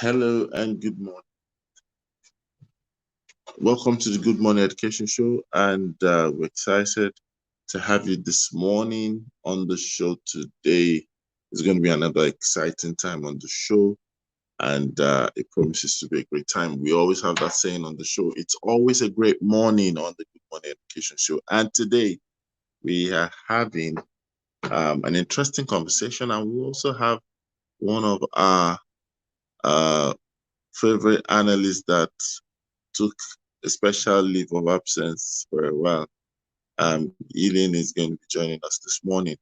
Hello and good morning. Welcome to the Good Morning Education Show, and we're excited to have you this morning on the show today. It's going to be another exciting time on the show, and it promises to be a great time. We always have that saying on the show, it's always a great morning on the Good Morning Education Show. And today we are having an interesting conversation, and we also have one of our favorite analysts that took a special leave of absence for a while. Eileen is going to be joining us this morning.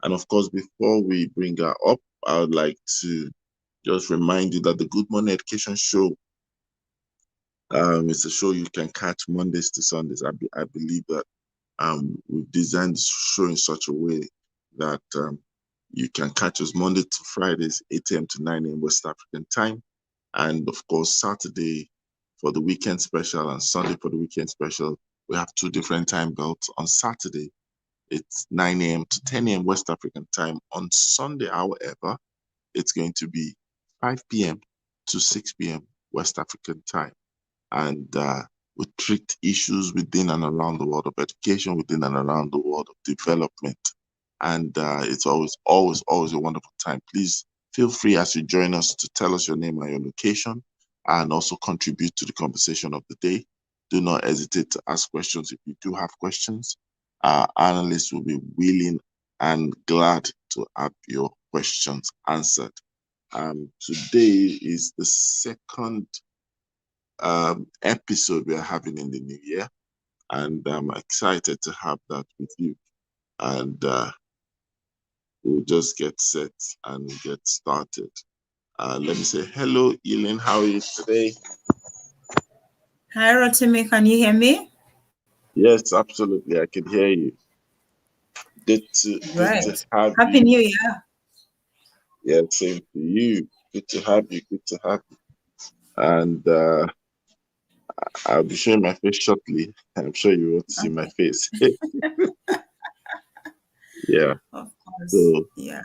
And of course, before we bring her up, I would like to just remind you that the Good Morning Education Show is a show you can catch Mondays to Sundays. I believe that we've designed the show in such a way that you can catch us Monday to Fridays, 8 a.m. to 9 a.m. West African time. And of course, Saturday for the weekend special and Sunday for the weekend special. We have two different time belts. On Saturday, it's 9 a.m. to 10 a.m. West African time. On Sunday, however, it's going to be 5 p.m. to 6 p.m. West African time. And we treat issues within and around the world of education, within and around the world of development. And it's always a wonderful time. Please feel free as you join us to tell us your name and your location, and also contribute to the conversation of the day. Do not hesitate to ask questions if you do have questions. Our analysts will be willing and glad to have your questions answered. Today is the second episode we are having in the new year, and I'm excited to have that with you. And we'll just get set and get started. Let me say hello, Eileen. How are you today? Hi, Rotimi. Can you hear me? Yes, absolutely. I can hear you. Good to have you. Happy New Year. Yeah, same to you. Good to have you. Good to have you. And I'll be showing my face shortly. I'm sure you want to see my face. Yeah. Of course. So, yeah.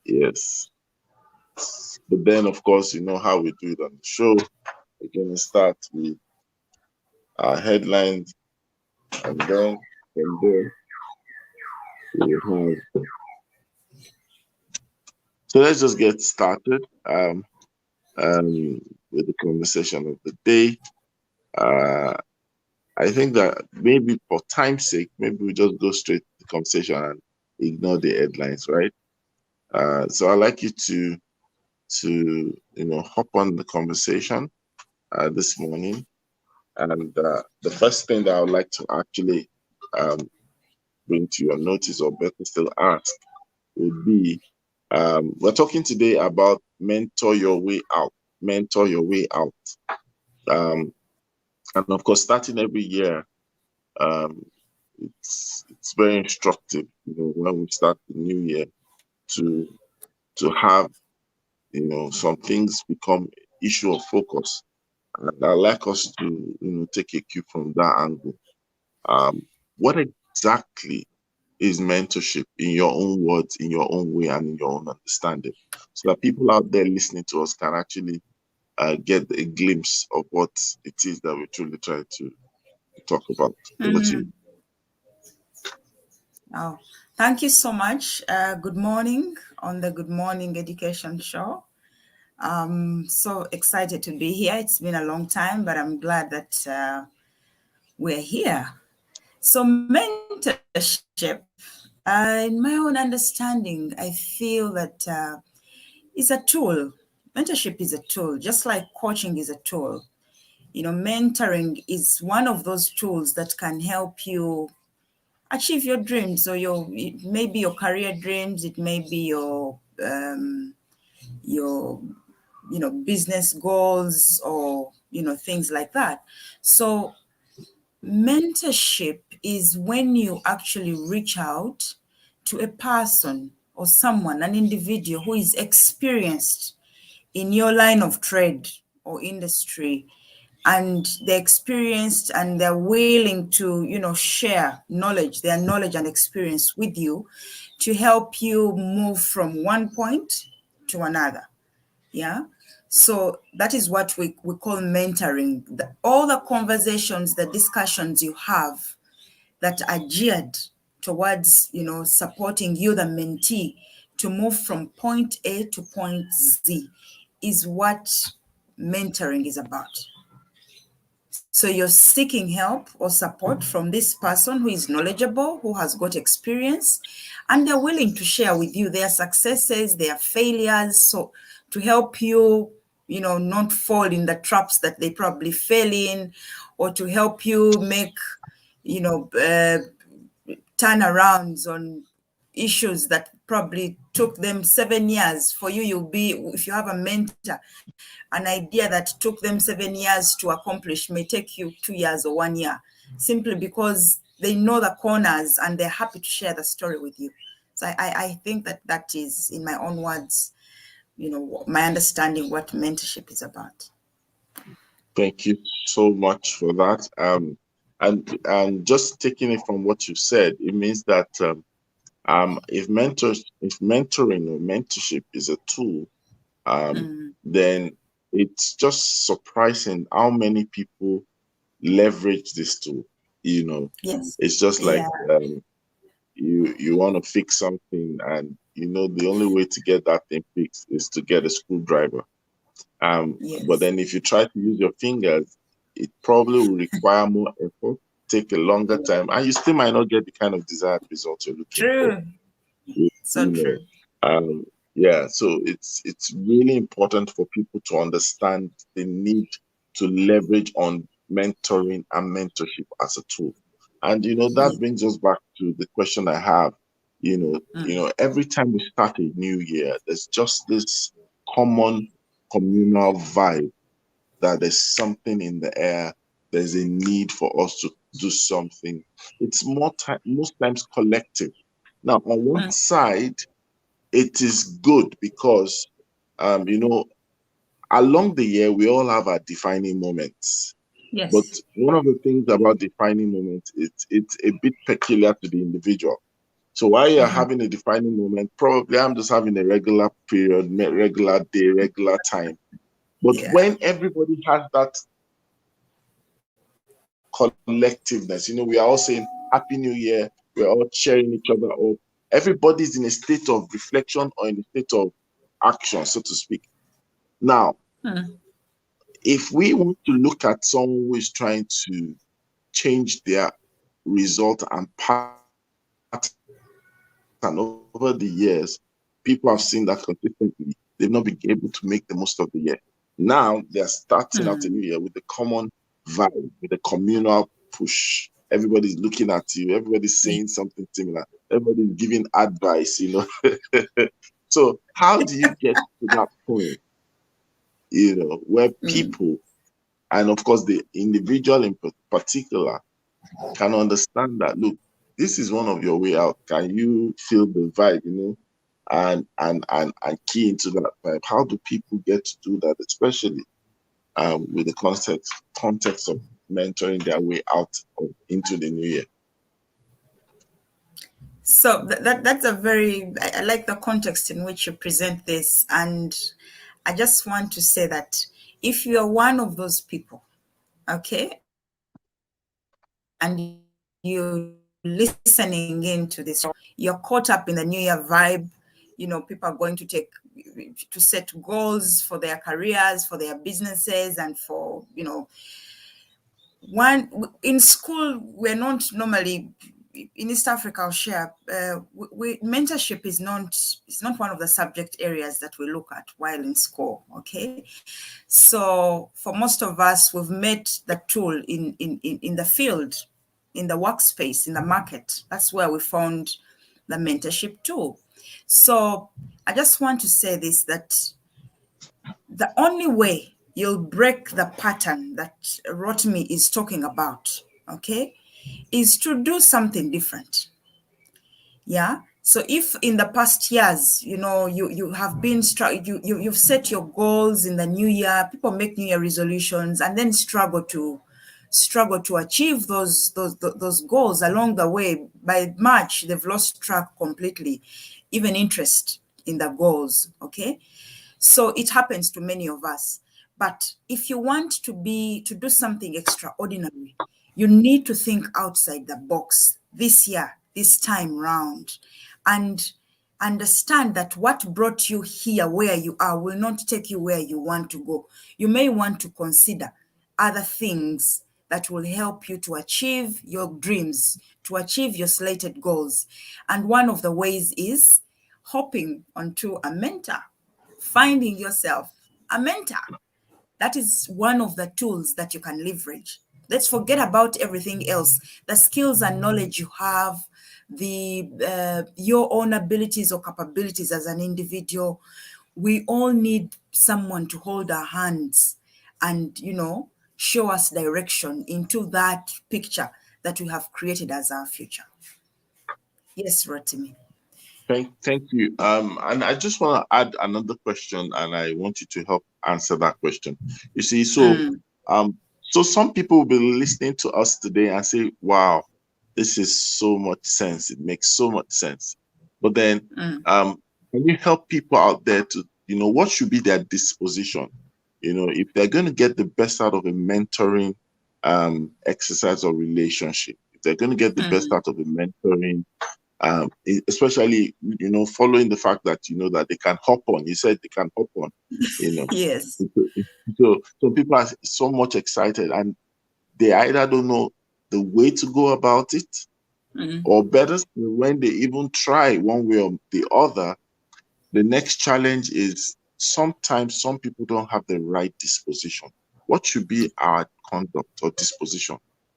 Yes. But then, of course, you know how we do it on the show. We're going to start with our headlines, and then from there, we have. So let's just get started with the conversation of the day. I think that maybe for time's sake, maybe we just go straight to the conversation and ignore the headlines, right? So I'd like you to hop on the conversation this morning. And the first thing that I would like to actually bring to your notice, or better still ask, would be, we're talking today about mentor your way out. Mentor your way out. And of course, starting every year, it's very instructive, when we start the new year, to have, some things become issue of focus. And I'd like us to, take a cue from that angle. What exactly is mentorship in your own words, in your own way, and in your own understanding, so that people out there listening to us can actually get a glimpse of what it is that we're truly trying to talk about. Over to you. Oh, thank you so much. Good morning on the Good Morning Education Show. So excited to be here. It's been a long time, but I'm glad that we're here. So mentorship, in my own understanding, I feel that it's a tool. Mentorship is a tool, just like coaching is a tool. Mentoring is one of those tools that can help you achieve your dreams, or it may be your career dreams, it may be your business goals, or things like that. So mentorship is when you actually reach out to a person or someone, an individual who is experienced in your line of trade or industry, and they're experienced and they're willing to, share their knowledge and experience with you to help you move from one point to another. Yeah. So that is what we call mentoring. All the conversations, the discussions you have that are geared towards, supporting you, the mentee, to move from point A to point Z is what mentoring is about. So you're seeking help or support from this person who is knowledgeable, who has got experience, and they're willing to share with you their successes, their failures, so to help you, not fall in the traps that they probably fell in, or to help you make, turnarounds on issues that probably took them 7 years. For you, if you have a mentor, an idea that took them 7 years to accomplish may take you 2 years or 1 year, simply because they know the corners and they're happy to share the story with you. So I think that is, in my own words, my understanding what mentorship is about. Thank you so much for that. And just taking it from what you said, it means that if mentoring or mentorship is a tool, then it's just surprising how many people leverage this tool. Yes. It's just like Yeah. you want to fix something, and the only way to get that thing fixed is to get a screwdriver. But Yes. then if you try to use your fingers, it probably will require more effort, take a longer time, and you still might not get the kind of desired results you're looking for. True. You So know, true. yeah. So it's really important for people to understand the need to leverage on mentoring and mentorship as a tool. And that Yeah. brings us back to the question I have. Every time we start a new year, there's just this common communal vibe that there's something in the air. There's a need for us to do something. It's most times collective. Now, on one side, it is good because, along the year, we all have our defining moments. But Yes. one of the things about defining moments, it's a bit peculiar to the individual. So while you're having a defining moment, probably I'm just having a regular period, regular day, regular time. But Yeah. when everybody has that collectiveness, we are all saying Happy New Year, we're all cheering each other up. Everybody's in a state of reflection or in a state of action, so to speak. Now, if we want to look at someone who is trying to change their result and pattern over the years, people have seen that consistently. They've not been able to make the most of the year. Now they're starting out a new year with a common vibe, with a communal push. Everybody's looking at you, everybody's saying something similar, everybody's giving advice. So how do you get to that point, where people, and of course the individual in particular, can understand that, look, this is one of your way out. Can you feel the vibe, and key into that vibe? How do people get to do that, especially with the context of mentoring their way out into the new year? So that's a very, I like the context in which you present this. And I just want to say that if you are one of those people, okay, and you're listening into this, you're caught up in the new year vibe, people are going to set goals for their careers, for their businesses, and for, one in school, we're not normally in East Africa. I'll share. Mentorship is not one of the subject areas that we look at while in school. Okay, so for most of us, we've met the tool in the field, in the workspace, in the market. That's where we found the mentorship tool. So I just want to say this, that the only way you'll break the pattern that Rotimi is talking about, okay, is to do something different. Yeah. So if in the past years, you have been you've set your goals in the new year, people make new year resolutions and then struggle to achieve those goals along the way. By March, they've lost track completely, even interest in the goals. Okay. So it happens to many of us. But if you want to do something extraordinary, you need to think outside the box this year, this time round, and understand that what brought you here where you are will not take you where you want to go. You may want to consider other things that will help you to achieve your dreams, to achieve your slated goals. And one of the ways is hopping onto a mentor, finding yourself a mentor. That is one of the tools that you can leverage. Let's forget about everything else. The skills and knowledge you have, your own abilities or capabilities as an individual. We all need someone to hold our hands and, show us direction into that picture that we have created as our future. Yes, Rotimi. Thank you. And I just want to add another question, and I want you to help answer that question. You see, so some people will be listening to us today and say, "Wow, this is so much sense. It makes so much sense." But then, can you help people out there to, what should be their disposition? If they're going to get the best out of a mentoring exercise or relationship, if they're going to get the best out of a mentoring, especially following the fact that that they can hop on. You said they can hop on. Yes. So people are so much excited, and they either don't know the way to go about it, or better still, when they even try one way or the other, the next challenge is sometimes some people don't have the right disposition. What should be our conduct or disposition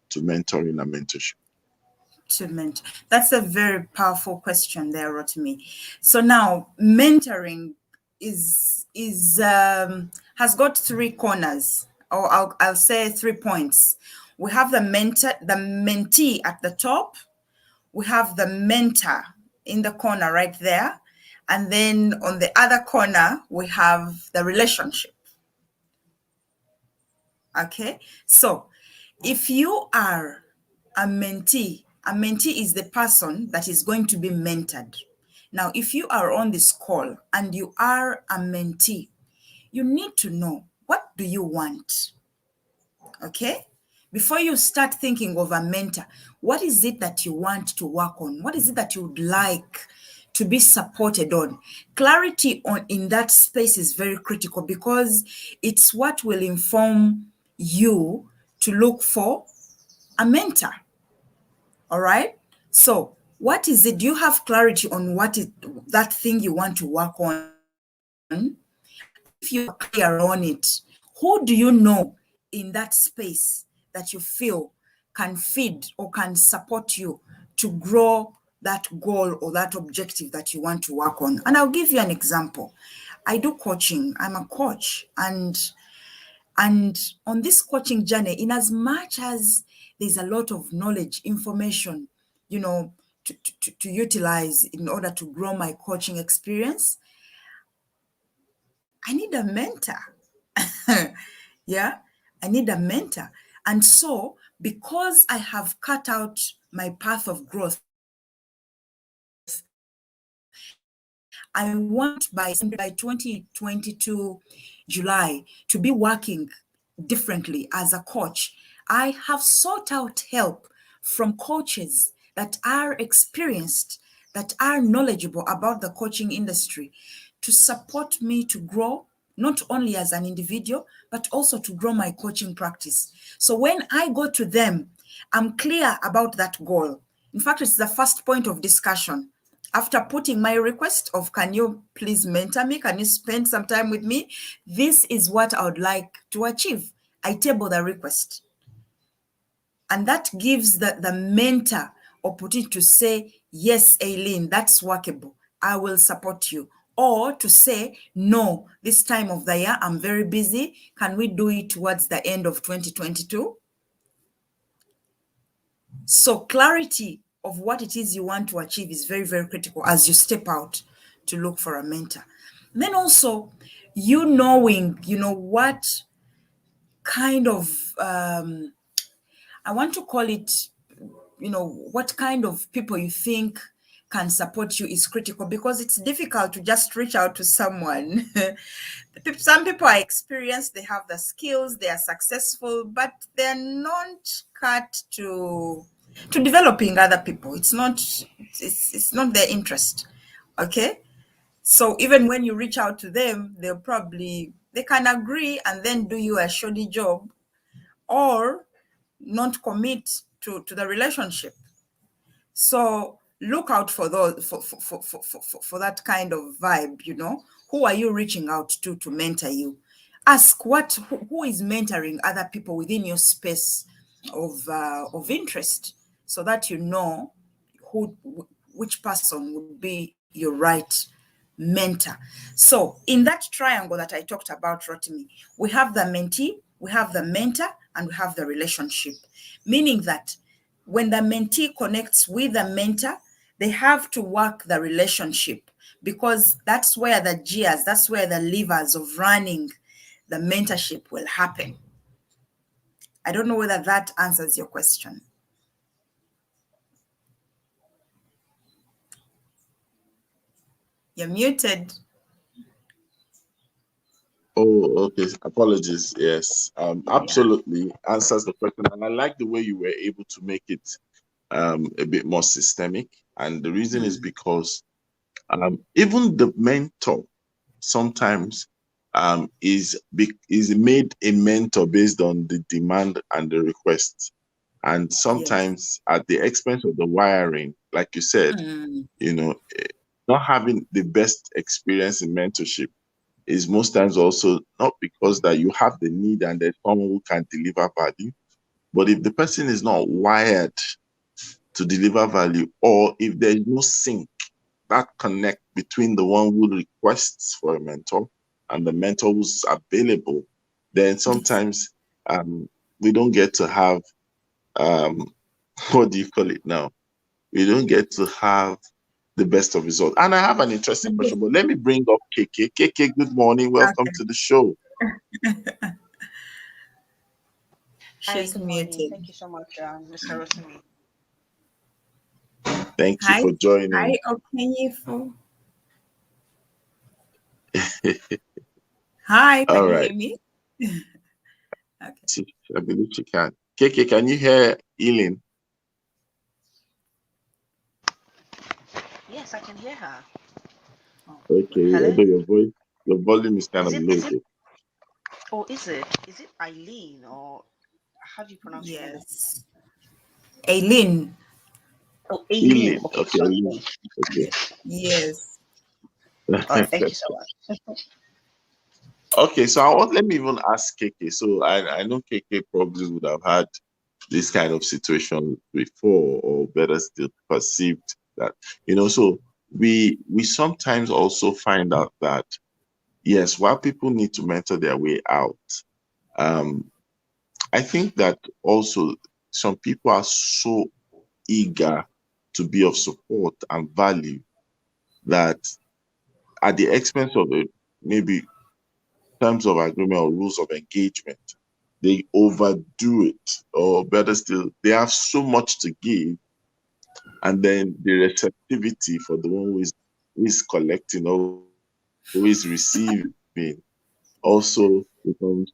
to mentoring and mentorship? To mentor. That's a very powerful question there, Rotimi. So now mentoring has got three corners, or I'll say 3 points. We have the mentee at the top. We have the mentor in the corner right there. And then on the other corner, we have the relationship. Okay. So if you are a mentee is the person that is going to be mentored. Now, if you are on this call and you are a mentee, you need to know, what do you want? Okay? Before you start thinking of a mentor, what is it that you want to work on? What is it that you would like to be supported on? Clarity in that space is very critical, because it's what will inform you to look for a mentor. All right. So what is it? Do you have clarity on what is that thing you want to work on? And if you are clear on it, who do you know in that space that you feel can feed or can support you to grow that goal or that objective that you want to work on? And I'll give you an example. I do coaching. I'm a coach. And on this coaching journey, in as much as there's a lot of knowledge, information, to utilize in order to grow my coaching experience, I need a mentor. Yeah, I need a mentor. And so, because I have cut out my path of growth, I want by 2022 July to be working differently as a coach. I have sought out help from coaches that are experienced, that are knowledgeable about the coaching industry, to support me to grow, not only as an individual, but also to grow my coaching practice. So when I go to them, I'm clear about that goal. In fact, it's the first point of discussion. After putting my request of, can you please mentor me? Can you spend some time with me? This is what I would like to achieve. I table the request. And that gives the mentor opportunity to say, yes, Aileen, that's workable. I will support you. Or to say, no, this time of the year, I'm very busy. Can we do it towards the end of 2022? So clarity of what it is you want to achieve is very, very critical as you step out to look for a mentor. Then also, you knowing, what kind of, I want to call it, what kind of people you think can support you is critical, because it's difficult to just reach out to someone. Some people are experienced, they have the skills, they are successful, but they're not cut to developing other people. It's not their interest. Okay. So even when you reach out to them, they can agree and then do you a shoddy job, or not commit to the relationship. So look out for those for that kind of vibe. Who are you reaching out to mentor you? Ask who is mentoring other people within your space of interest, so that you know which person would be your right mentor. So in that triangle that I talked about, Rotimi, we have the mentee, we have the mentor, and we have the relationship. Meaning that when the mentee connects with the mentor, they have to work the relationship, because that's where the gears, that's where the levers of running the mentorship will happen. I don't know whether that answers your question. You're muted. Oh, okay. Apologies. Yes. Absolutely answers the question. And I like the way you were able to make it a bit more systemic. And the reason is because even the mentor sometimes is made a mentor based on the demand and the request. And sometimes at the expense of the wiring, like you said, not having the best experience in mentorship is most times also not because that you have the need and there's someone who can deliver value, but if the person is not wired to deliver value, or if there's no sync, that connect between the one who requests for a mentor and the mentor who's available, then sometimes we don't get to have what do you call it now? We don't get to have the best of results. And I have an interesting question, but let me bring up KK. KK, good morning. Welcome to the show. She's muted. Thank you so much, Mr. Rotimi. Thank you for joining. Hi, Okenyifu. Hi, can you hear me? Okay. I believe she can. KK, can you hear Eileen? Yes, I can hear her. Okay, although your volume is kind of low. Oh, is it? Is it Eileen, or how do you pronounce your name? Yes. Eileen. Oh, Eileen. Okay, okay, Eileen. Okay. Yes. Thank you so much. Okay, so let me even ask KK. So I know KK probably would have had this kind of situation before, or better still, perceived that, so we sometimes also find out that, yes, while people need to mentor their way out, I think that also some people are so eager to be of support and value that at the expense of maybe terms of agreement or rules of engagement, they overdo it, or better still, they have so much to give, and then the receptivity for the one who is collecting or who is receiving also becomes,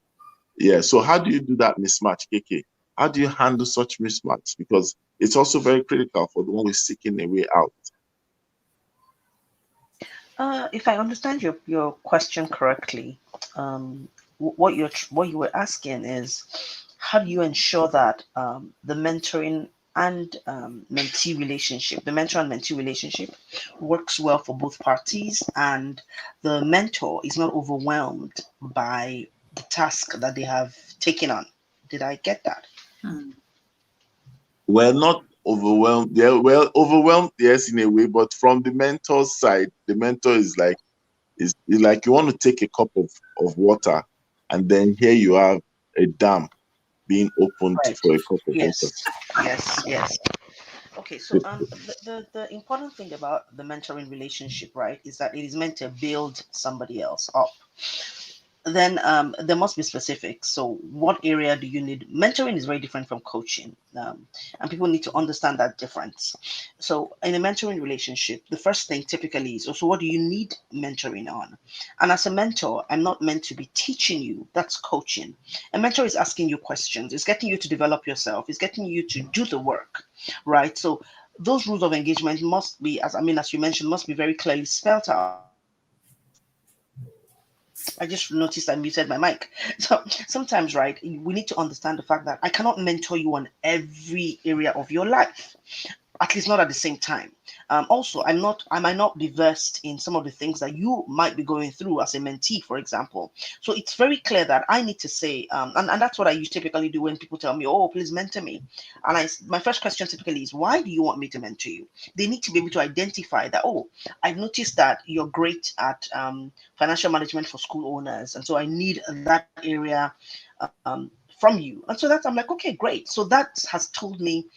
So how do you do that mismatch, KK? How do you handle such mismatch? Because it's also very critical for the one who is seeking a way out. If I understand your question correctly, what you were asking is, how do you ensure that the mentoring and mentee relationship, the mentor and mentee relationship, works well for both parties, and the mentor is not overwhelmed by the task that they have taken on? Did I get that? Well, not overwhelmed. Yeah, well, overwhelmed, yes, in a way, but from the mentor's side, the mentor is like you want to take a cup of water, and then here you have a dam being opened for a cup of water. Yes. Okay, so the important thing about the mentoring relationship, right, is that it is meant to build somebody else up. then there must be specifics. So what area do you need? Mentoring is very different from coaching, and people need to understand that difference. So in a mentoring relationship, the first thing typically is also, what do you need mentoring on? And as a mentor, I'm not meant to be teaching you. That's coaching. A mentor is asking you questions. It's getting you to develop yourself. It's getting you to do the work, right? So those rules of engagement must be, as you mentioned, must be very clearly spelled out. I just noticed I muted my mic. So sometimes, right, we need to understand the fact that I cannot mentor you on every area of your life, at least not at the same time. Also, I might not be versed in some of the things that you might be going through as a mentee, for example. So it's very clear that I need to say, and that's what I typically do when people tell me, oh, please mentor me. And my first question typically is, why do you want me to mentor you? They need to be able to identify that, oh, I've noticed that you're great at financial management for school owners. And so I need that area from you. And so I'm like, okay, great. So that has told me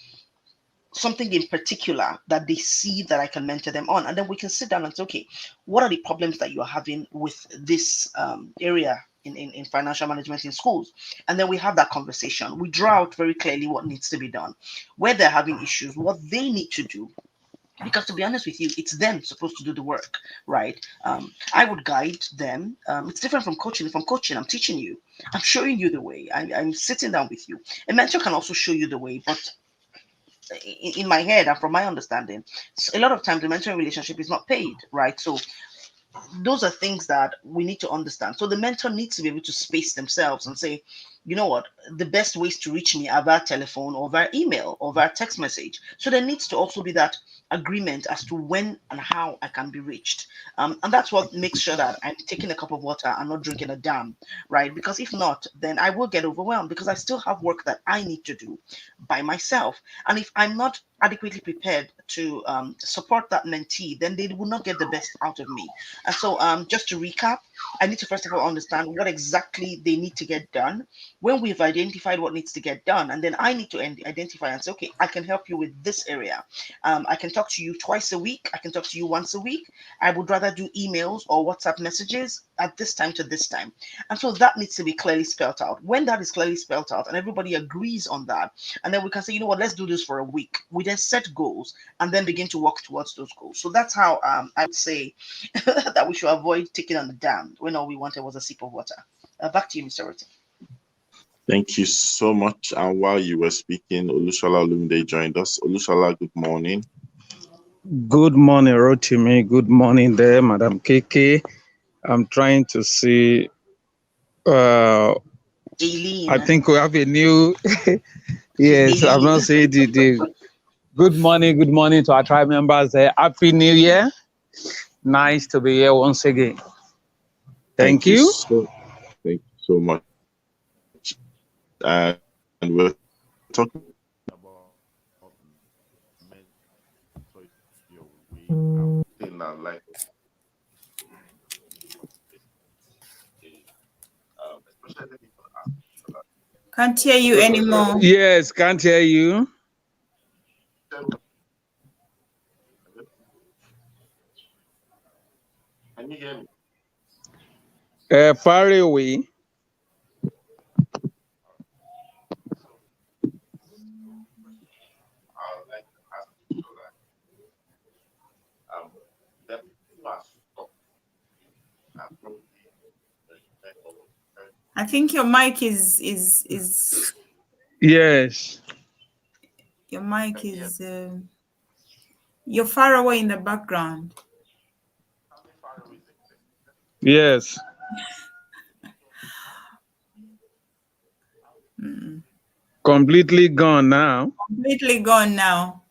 something in particular that they see that I can mentor them on. And then we can sit down and say, okay, what are the problems that you're having with this area in financial management in schools? And then we have that conversation. We draw out very clearly what needs to be done, where they're having issues, what they need to do. Because to be honest with you, it's them supposed to do the work, right? I would guide them. It's different from coaching. From coaching, I'm teaching you, I'm showing you the way. I'm sitting down with you. A mentor can also show you the way, but in my head and from my understanding, a lot of times the mentoring relationship is not paid, right? So those are things that we need to understand. So the mentor needs to be able to space themselves and say, you know what, the best ways to reach me are via telephone or via email or via text message. So there needs to also be that agreement as to when and how I can be reached. And that's what makes sure that I'm taking a cup of water and not drinking a dam, right? Because if not, then I will get overwhelmed because I still have work that I need to do by myself. And if I'm not adequately prepared to support that mentee, then they will not get the best out of me. And so just to recap, I need to first of all understand what exactly they need to get done. When we've identified what needs to get done, and then I need to identify and say, okay, I can help you with this area. I can talk to you twice a week. I can talk to you once a week. I would rather do emails or WhatsApp messages at this time to this time. And so that needs to be clearly spelled out. When that is clearly spelled out and everybody agrees on that, and then we can say, you know what, let's do this for a week. We then set goals and then begin to work towards those goals. So that's how I would say that we should avoid taking on the dam when all we wanted was a sip of water. Back to you, Mr. Roti. Thank you so much. And while you were speaking, Olushola Olumide joined us. Olushola, good morning. Good morning, Rotimi. Good morning there, Madam KK. I'm trying to see. Aileen. I think we have a new. Yes, I'm not saying the. Good morning to our tribe members there. Happy New Year. Nice to be here once again. Thank you. Thank you so much. And we're talking about mentor your way in our life. Especially people ask. Can't hear you anymore. Yes, can't hear you. Can you hear me? Far away. I would like to ask you so that the people are stuck approaching the mentor. I think your mic is Yes. your mic is you're far away in the background. Yes. Completely gone now. Completely gone now.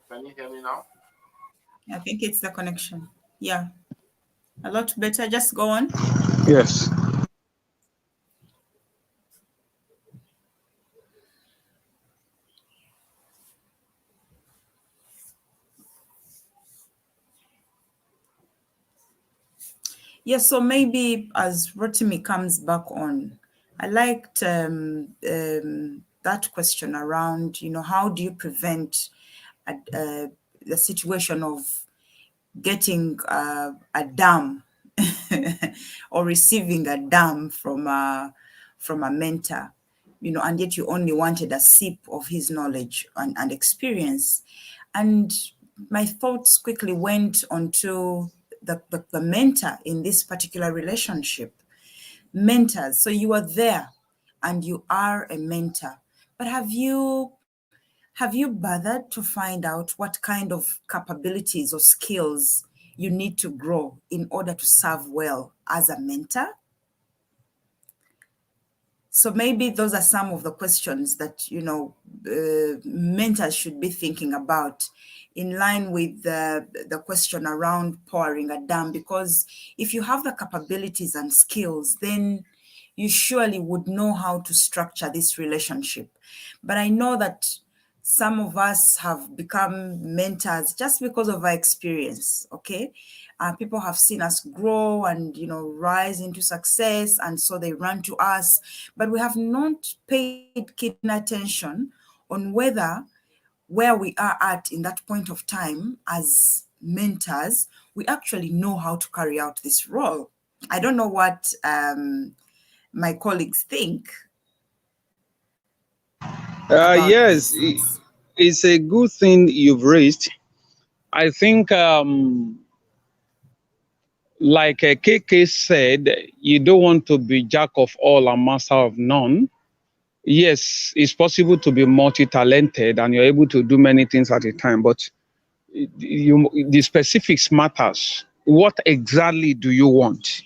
Can you hear me now? I think it's the connection. Yeah. A lot better. Just go on. Yes. Yeah, so maybe as Rotimi comes back on, I liked that question around, how do you prevent the situation of getting a dam or receiving a dam from a mentor, and yet you only wanted a sip of his knowledge and experience. And my thoughts quickly went onto the mentor in this particular relationship. Mentors, so you are there and you are a mentor, but have you bothered to find out what kind of capabilities or skills you need to grow in order to serve well as a mentor? So maybe those are some of the questions that, mentors should be thinking about, in line with the question around pouring a dam, because if you have the capabilities and skills, then you surely would know how to structure this relationship. But I know that some of us have become mentors just because of our experience, okay? People have seen us grow and, rise into success, and so they run to us. But we have not paid keen attention on where we are at in that point of time as mentors, we actually know how to carry out this role. I don't know what my colleagues think about Yes, this. it's a good thing you've raised. I think, like KK said, you don't want to be jack of all and master of none. Yes, it's possible to be multi-talented and you're able to do many things at a time, but the specifics matters. What exactly do you want?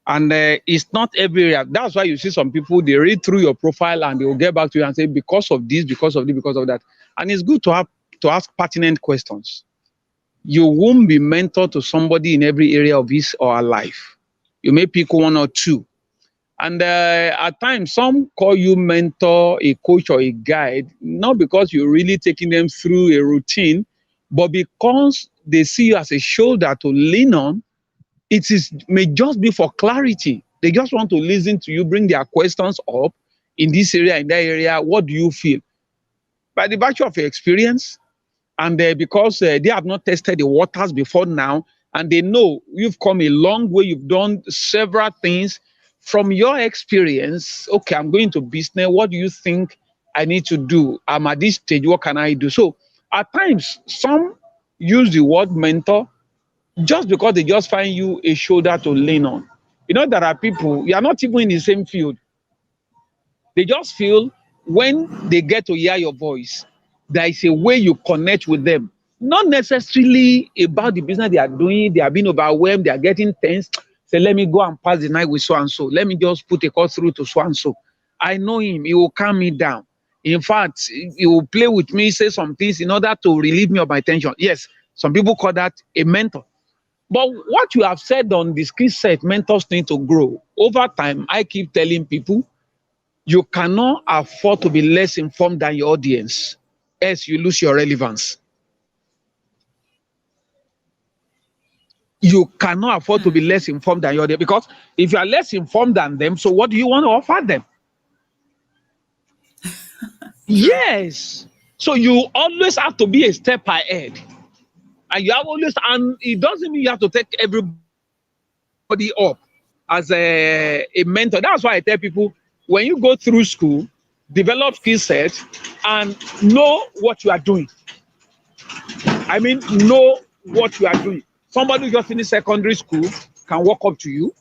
And it's not every area. That's why you see some people, they read through your profile and they will get back to you and say, because of this, because of this, because of that. And it's good to ask pertinent questions. You won't be mentor to somebody in every area of his or her life. You may pick one or two. And at times, some call you mentor, a coach, or a guide, not because you're really taking them through a routine, but because they see you as a shoulder to lean on. It may just be for clarity. They just want to listen to you, bring their questions up in this area, in that area. What do you feel? By the virtue of your experience, and because they have not tested the waters before now, and they know you've come a long way, you've done several things. From your experience, okay, I'm going to business. What do you think I need to do? I'm at this stage. What can I do? So at times, some use the word mentor just because they just find you a shoulder to lean on. There are people, you are not even in the same field. They just feel when they get to hear your voice, there is a way you connect with them. Not necessarily about the business they are doing. They are being overwhelmed. They are getting tense. Say, let me go and pass the night with so and so. Let me just put a call through to so and so. I know him. He will calm me down. In fact, he will play with me, say some things in order to relieve me of my tension. Yes, some people call that a mentor. But what you have said on the skill set mentors need to grow. Over time, I keep telling people, you cannot afford to be less informed than your audience, else you lose your relevance. You cannot afford to be less informed than your audience, because if you are less informed than them, so what do you want to offer them? Yes. So you always have to be a step ahead. And you have always, and it doesn't mean you have to take everybody up as a mentor. That's why I tell people, when you go through school, develop skill sets and know what you are doing. I mean, know what you are doing. Somebody who just finished secondary school can walk up to you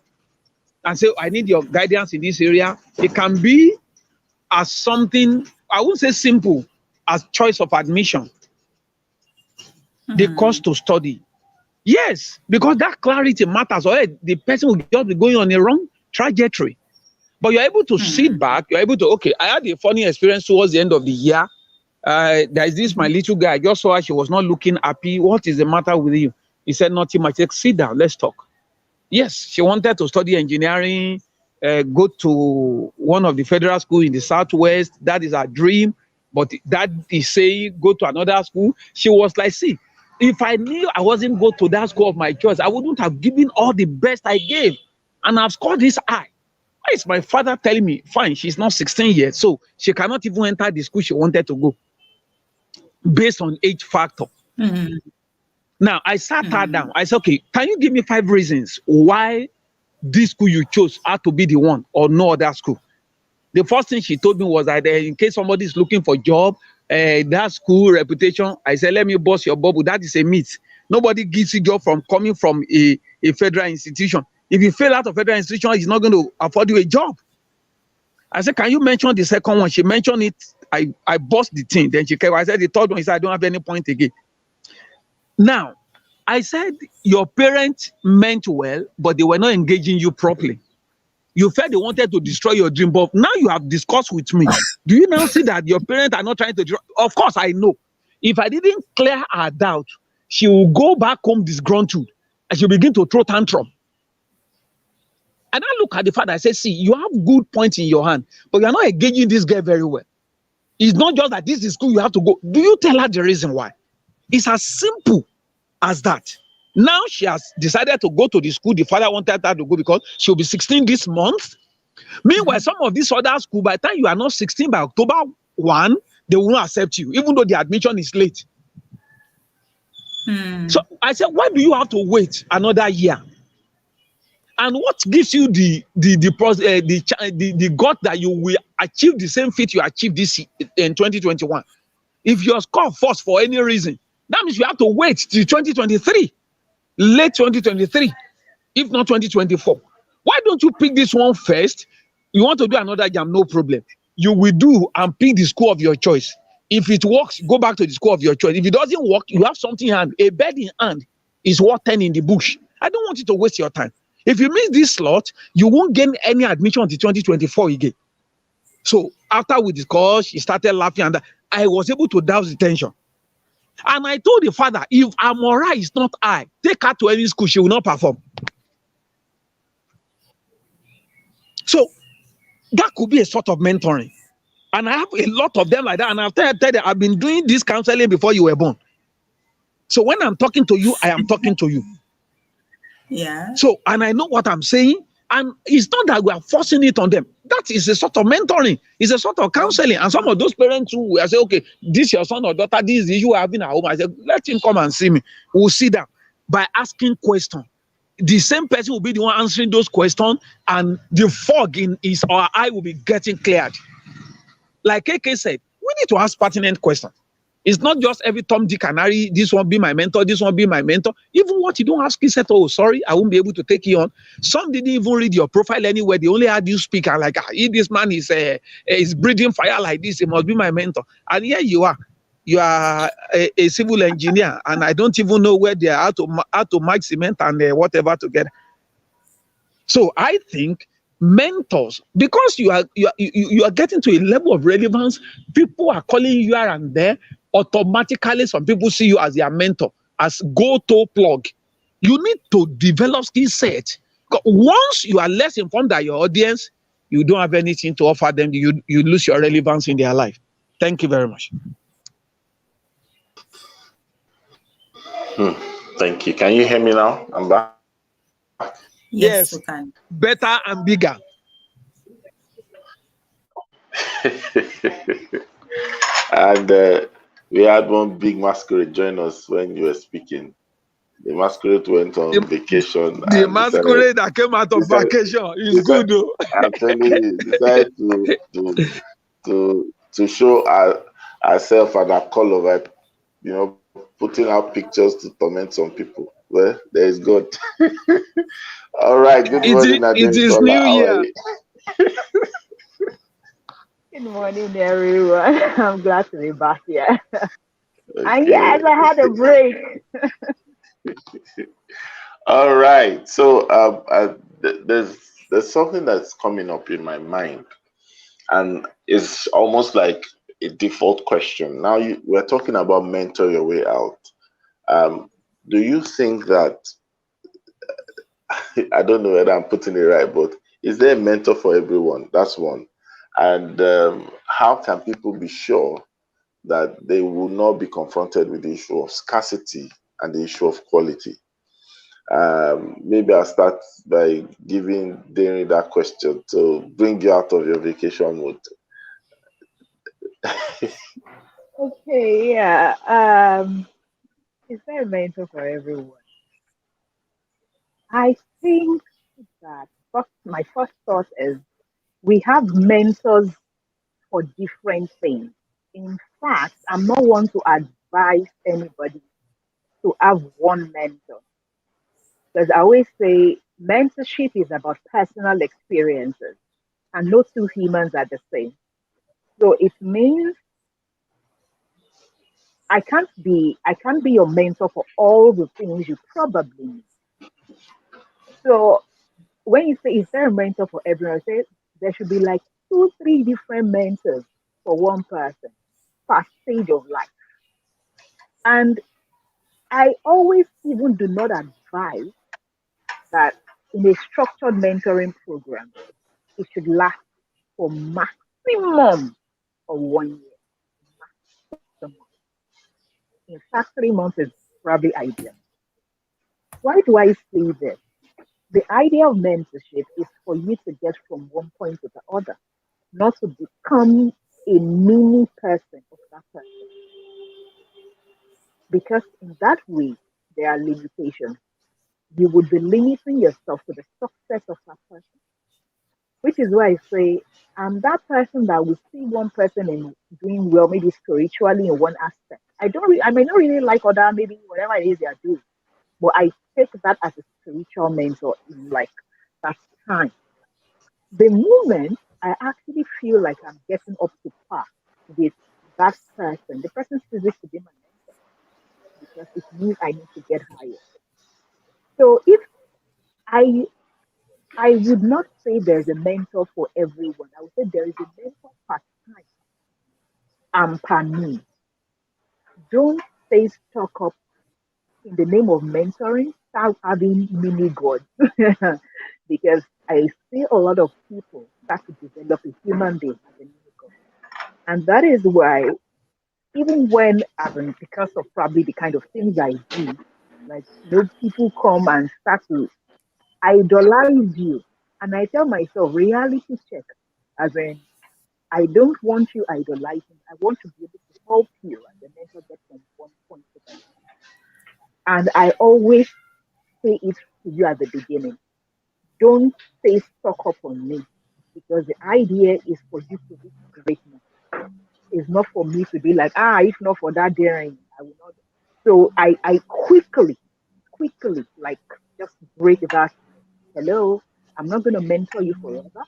and say, I need your guidance in this area. It can be as something, I wouldn't say simple, as choice of admission. The cost to study. Yes, because that clarity matters. Or the person will just be going on a wrong trajectory. But you're able to sit back. You're able to, okay, I had a funny experience towards the end of the year. There is this, my little guy. I just saw her. She was not looking happy. What is the matter with you? He said, nothing much. Said, sit down. Let's talk. Yes, she wanted to study engineering, go to one of the federal schools in the Southwest. That is her dream. But that is saying, go to another school. She was like, see, if I knew I wasn't go to that school of my choice, I wouldn't have given all the best I gave. And I've scored this high. Why is my father telling me, fine, she's not 16 yet, so she cannot even enter the school she wanted to go based on age factor? Mm-hmm. Now, I sat her down. I said, okay, can you give me 5 reasons why this school you chose had to be the one or no other school? The first thing she told me was that in case somebody is looking for a job, that school reputation, I said, let me bust your bubble. That is a myth. Nobody gives you job from coming from a federal institution. If you fail out of federal institution, it's not going to afford you a job. I said, can you mention the second one? She mentioned it. I bust the thing. Then she came. I said, the third one is I don't have any point again. Now, I said, your parents meant well, but they were not engaging you properly. You felt they wanted to destroy your dream, but now you have discussed with me. Do you now see that your parents are not trying to destroy? Of course, I know. If I didn't clear her doubt, she will go back home disgruntled and she'll begin to throw tantrum. And I look at the father, I say, see, you have good points in your hand, but you're not engaging this girl very well. It's not just that this is school you have to go. Do you tell her the reason why? It's as simple as that. Now she has decided to go to the school the father wanted her to go because she'll be 16 this month. Meanwhile, some of these other schools, by the time you are not 16 by October 1, they will not accept you, even though the admission is late. So I said, why do you have to wait another year? And what gives you the gut that you will achieve the same feat you achieved this in 2021? If your score falls for any reason, that means you have to wait till 2023, late 2023, if not 2024. Why don't you pick this one first? You want to do another jam, no problem. You will do and pick the school of your choice. If it works, go back to the school of your choice. If it doesn't work, you have something in hand. A bird in hand is worth 10 in the bush. I don't want you to waste your time. If you miss this slot, you won't gain any admission until 2024 again. So after we discussed, she started laughing and I was able to douse the tension. And I told the father, if Amora is not high, take her to any school, she will not perform. So that could be a sort of mentoring. And I have a lot of them like that. And I've been doing this counseling before you were born. So when I'm talking to you, I am talking to you. Yeah. So, and I know what I'm saying. And it's not that we are forcing it on them. That is a sort of mentoring. It's a sort of counseling. And some of those parents who will say, okay, this your son or daughter, this is the issue we're having at home. I said, let him come and see me. We'll sit down by asking questions. The same person will be the one answering those questions, and the fog in his or her eye will be getting cleared. Like KK said, we need to ask pertinent questions. It's not just every Tom, Dick, and Harry, this one be my mentor, this one be my mentor. Even what you don't ask, he said, oh, sorry, I won't be able to take you on. Some didn't even read your profile anywhere. They only had you speak and like, if this man is breathing fire like this, he must be my mentor. And here you are. You are a civil engineer, and I don't even know where they are how to mix cement and whatever together. So I think mentors, because you are getting to a level of relevance, people are calling you here and there. Automatically, some people see you as their mentor, as go-to plug. You need to develop skill set. Once you are less informed than your audience, you don't have anything to offer them. You lose your relevance in their life. Thank you very much. Thank you. Can you hear me now? I'm back. Yes, we can. Better and bigger. And we had one big masquerade join us when you were speaking. The masquerade went on vacation. The masquerade that came out of vacation is good, though. I'm telling you, decided to show ourselves and our color, right? You know, putting out pictures to torment some people. Well, there is God. All right. Good morning, it is New Year. Good morning, everyone. I'm glad to be back here. Okay. And yes, I had a break. All right. So there's something that's coming up in my mind, and it's almost like a default question. Now we're talking about mentor your way out. Do you think that, I don't know whether I'm putting it right, but is there a mentor for everyone? That's one. And how can people be sure that they will not be confronted with the issue of scarcity and the issue of quality? Maybe I'll start by giving Darren that question to bring you out of your vacation mode. Okay, yeah. Is there a mentor for everyone? I think that my first thought is we have mentors for different things. In fact, I'm not one to advise anybody to have one mentor. Because I always say mentorship is about personal experiences, and no two humans are the same. So it means I can't be your mentor for all the things you probably need. So when you say is there a mentor for everyone, I say there should be like two, three different mentors for one person per stage of life. And I always even do not advise that in a structured mentoring program, it should last for maximum of 1 year. Maximum. In fact, 3 months is probably ideal. Why do I say this? The idea of mentorship is for you to get from one point to the other, not to become a mini person of that person. Because in that way, there are limitations. You would be limiting yourself to the success of that person, which is why I say I'm that person that will see one person in doing well, maybe spiritually in one aspect. I may not really like other, maybe whatever it is they are doing, but I take that as a spiritual mentor in like that time. The moment I actually feel like I'm getting up to par with that person, the person ceases to be my mentor because it means I need to get higher. So if I I would not say there's a mentor for everyone. I would say there is a mentor per time and per need. Don't stay stuck up in the name of mentoring, start having mini gods. Because I see a lot of people start to develop a human being as a mini god. And that is why, even when, I mean, because of probably the kind of things I do, like, people come and start to idolize you. And I tell myself, reality check, as in, I don't want you idolizing. I want to be able to help you as a mentor get from one point to the next. And I always say it to you at the beginning. Don't stay stuck up on me because the idea is for you to reach greatness. It's not for me to be like, if not for that daring, I will not. So I quickly, like, just break that. Hello, I'm not going to mentor you forever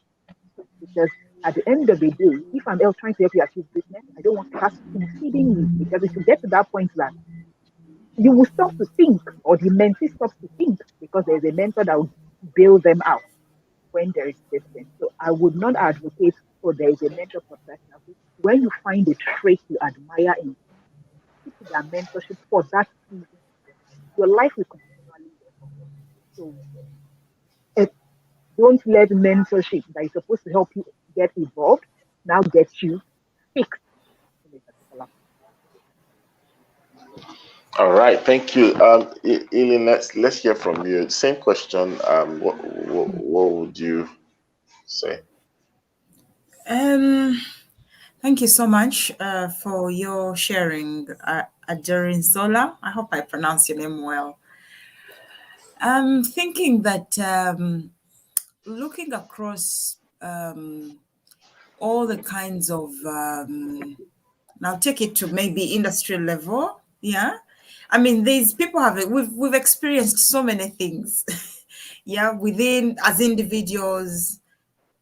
because at the end of the day, if I'm trying to help you achieve greatness, I don't want to have spoon feeding you because it will get to that point that you will stop to think, or the mentee stops to think because there's a mentor that will bail them out when there is distance. So I would not advocate for there is a mentor per person. When you find a trait you admire in stick to their mentorship for that season, your life will continually evolve. So eh, don't let mentorship that is supposed to help you get evolved now get you fixed in a particular. All right, thank you. Eileen, let's hear from you. Same question. What would you say? Thank you so much for your sharing, Ajerin Zola. I hope I pronounce your name well. I'm thinking that looking across all the kinds of, now take it to maybe industry level, yeah. I mean, these people we've experienced so many things, yeah, within as individuals,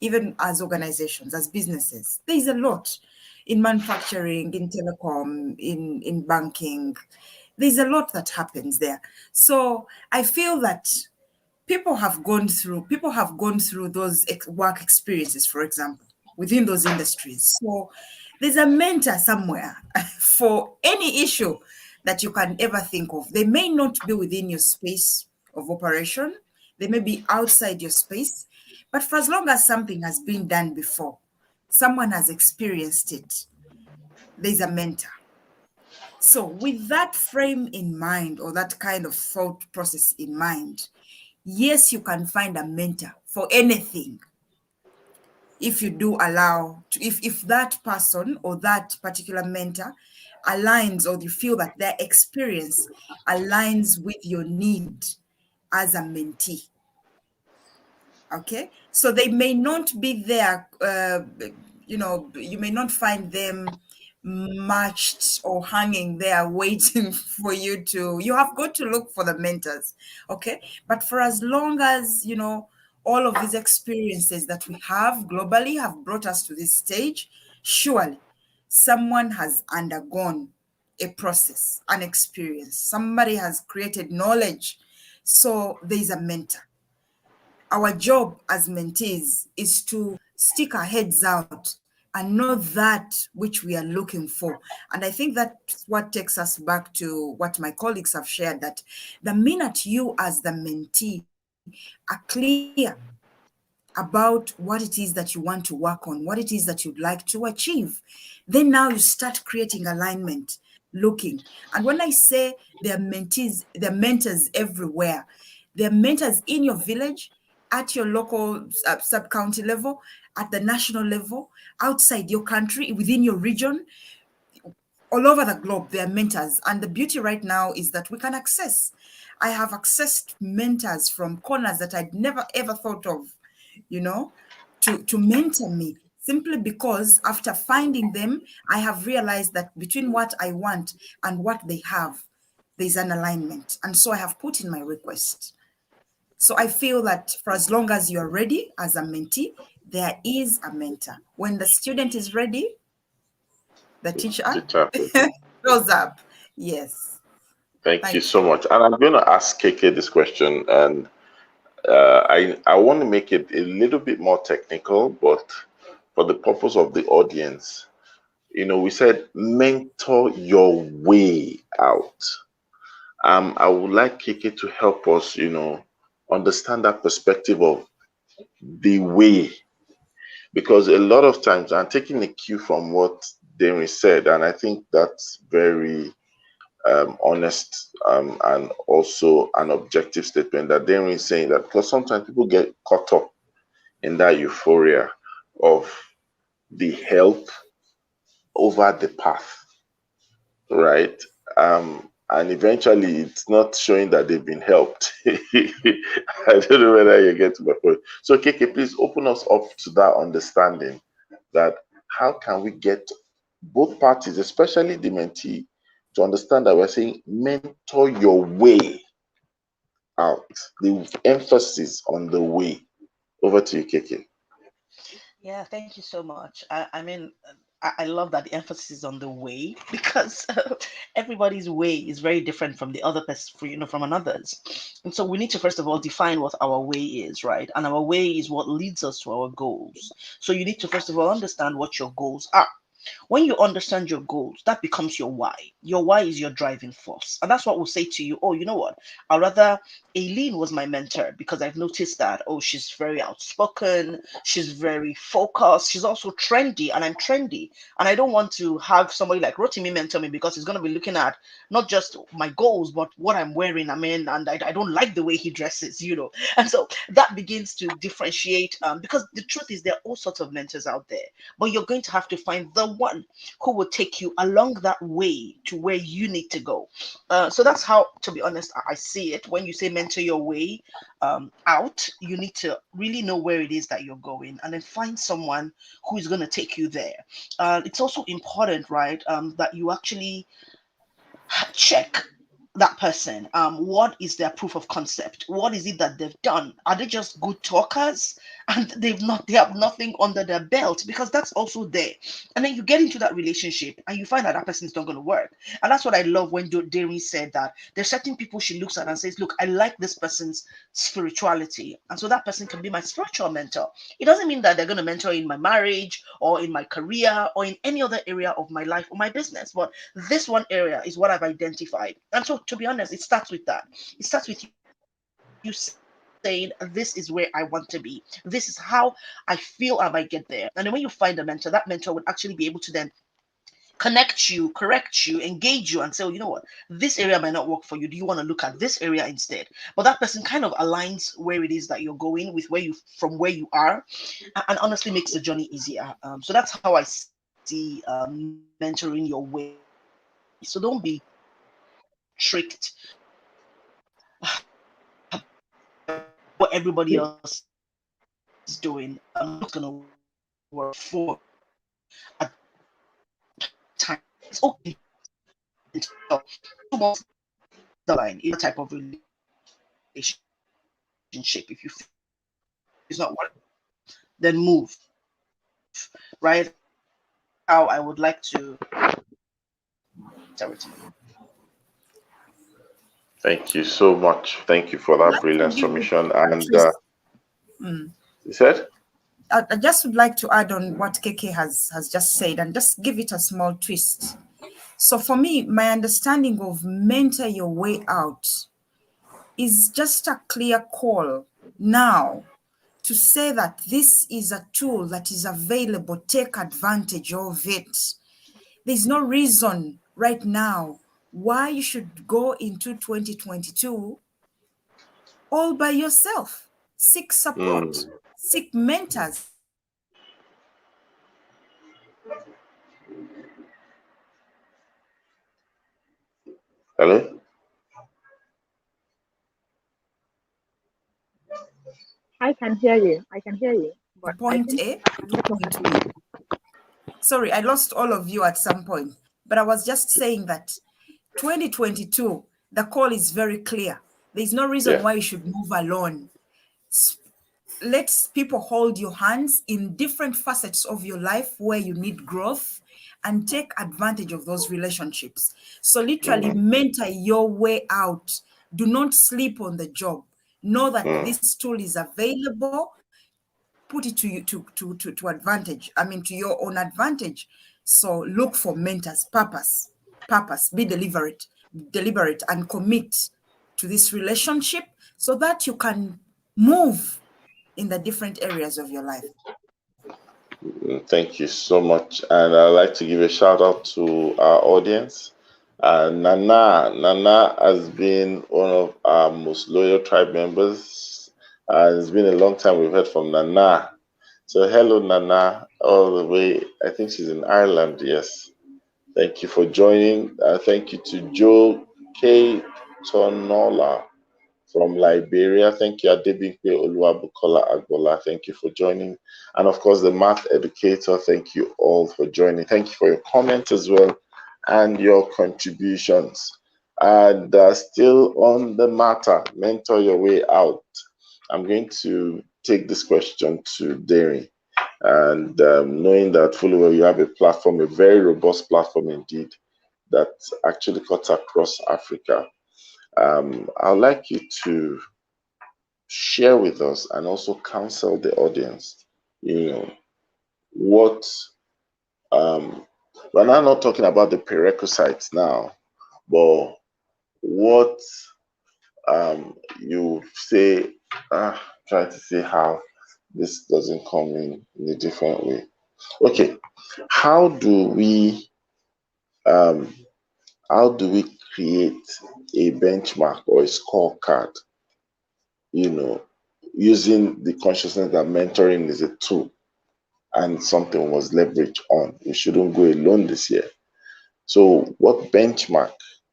even as organizations, as businesses. There's a lot in manufacturing, in telecom, in banking. There's a lot that happens there. So I feel that people have gone through those work experiences, for example, within those industries. So there's a mentor somewhere for any issue that you can ever think of. They may not be within your space of operation, they may be outside your space, but for as long as something has been done before, someone has experienced it, there's a mentor. So with that frame in mind, or that kind of thought process in mind, yes, you can find a mentor for anything. If you do allow, if that person or that particular mentor aligns, or you feel that their experience aligns with your need as a mentee. Okay, so they may not be there, you may not find them matched or hanging there waiting for you to, you have got to look for the mentors. Okay, but for as long as, all of these experiences that we have globally have brought us to this stage, surely someone has undergone a process, an experience, somebody has created knowledge, so there is a mentor. Our job as mentees is to stick our heads out and know that which we are looking for. And I think that's what takes us back to what my colleagues have shared, that the minute you as the mentee are clear about what it is that you want to work on, what it is that you'd like to achieve, then now you start creating alignment, looking. And when I say there are mentees, there are mentors everywhere. There are mentors in your village, at your local sub-county level, at the national level, outside your country, within your region, all over the globe. There are mentors. And the beauty right now is that we can access. I have accessed mentors from corners that I'd never ever thought of, to mentor me, simply because after finding them, I have realized that between what I want and what they have, there's an alignment. And so I have put in my request. So I feel that for as long as you're ready as a mentee, there is a mentor. When the student is ready, the teacher shows up. Yes. Thank you Thank so you. much. And I'm going to ask KK this question, and I want to make it a little bit more technical, but for the purpose of the audience, we said mentor your way out. I would like KK to help us, understand that perspective of the way, because a lot of times I'm taking a cue from what Demi said, and I think that's very honest, and also an objective statement that Demi is saying, that because sometimes people get caught up in that euphoria of the help over the path, right? And eventually it's not showing that they've been helped. I don't know whether you get to my point. So, KK, please open us up to that understanding, that how can we get both parties, especially the mentee, to understand that we're saying mentor your way out, the emphasis on the way. Over to you, KK. Yeah, thank you so much. I mean, I love that the emphasis is on the way, because everybody's way is very different from the other person, from another's. And so we need to first of all define what our way is, right? And our way is what leads us to our goals. So you need to first of all understand what your goals are. When you understand your goals, that becomes your why. Your why is your driving force. And that's what we'll say to you. Oh, you know what? I'd rather Aileen was my mentor, because I've noticed that, oh, she's very outspoken, she's very focused, she's also trendy, and I'm trendy. And I don't want to have somebody like Rotimi mentor me, because he's going to be looking at not just my goals, but what I'm wearing. I mean, and I don't like the way he dresses. And so that begins to differentiate, because the truth is there are all sorts of mentors out there, but you're going to have to find the one who will take you along that way to where you need to go. So that's how, to be honest, I see it. When you say mentor your way out, you need to really know where it is that you're going, and then find someone who is going to take you there. It's also important, right, that you actually check that person. What is their proof of concept? What is it that they've done? Are they just good talkers and they have nothing under their belt? Because that's also there. And then you get into that relationship and you find that person is not going to work. And that's what I love when Dary said that there's certain people she looks at and says, look, I like this person's spirituality, and so that person can be my spiritual mentor. It doesn't mean that they're going to mentor in my marriage or in my career or in any other area of my life or my business, but this one area is what I've identified. And so, to be honest, it starts with that. It starts with you saying, this is where I want to be. This is how I feel I might get there. And then when you find a mentor, that mentor would actually be able to then connect you, correct you, engage you, and say, oh, you know what, this area might not work for you. Do you want to look at this area instead? But that person kind of aligns where it is that you're going with from where you are, and honestly makes the journey easier. So that's how I see mentoring your way. So don't be tricked what everybody else is doing. Not going to work for at time. It's okay until 2 months down the line in a type of relationship. If you feel it's not working, then move. Right? How I would like to tell it. Thank you so much. Thank you for I'd that like to brilliant give it submission. a And twist. you said? I just would like to add on what KK has just said and just give it a small twist. So for me, my understanding of mentor your way out is just a clear call now to say that this is a tool that is available. Take advantage of it. There's no reason right now why you should go into 2022 all by yourself. Seek support, seek mentors. Hello? I can hear you. I can hear you. But I Point think A to point B. Sorry, I lost all of you at some point, but I was just saying that 2022, the call is very clear. There's no reason why you should move alone. Let people hold your hands in different facets of your life where you need growth and take advantage of those relationships. So literally mentor your way out. Do not sleep on the job. Know that this tool is available. Put it to you to advantage. I mean, to your own advantage. So look for mentors, purpose, be deliberate, and commit to this relationship so that you can move in the different areas of your life. Thank you so much. And I'd like to give a shout out to our audience. Nana has been one of our most loyal tribe members. It's been a long time we've heard from Nana. So hello, Nana, all the way. I think she's in Ireland. Yes. Thank you for joining. Thank you to Joe K. Tonola from Liberia. Thank you, Adebimpe Oluwabukola Agbola. Thank you for joining. And of course, the math educator, thank you all for joining. Thank you for your comments as well and your contributions. And still on the matter, mentor your way out. I'm going to take this question to Derry. And knowing that fully well you have a platform, a very robust platform indeed, that actually cuts across Africa. I'd like you to share with us and also counsel the audience, what we're not talking about the prerequisites now, but what you say, try to see how this doesn't come in a different way. Okay, how do we create a benchmark or a scorecard, using the consciousness that mentoring is a tool and something was leveraged on? We shouldn't go alone this year. So what benchmark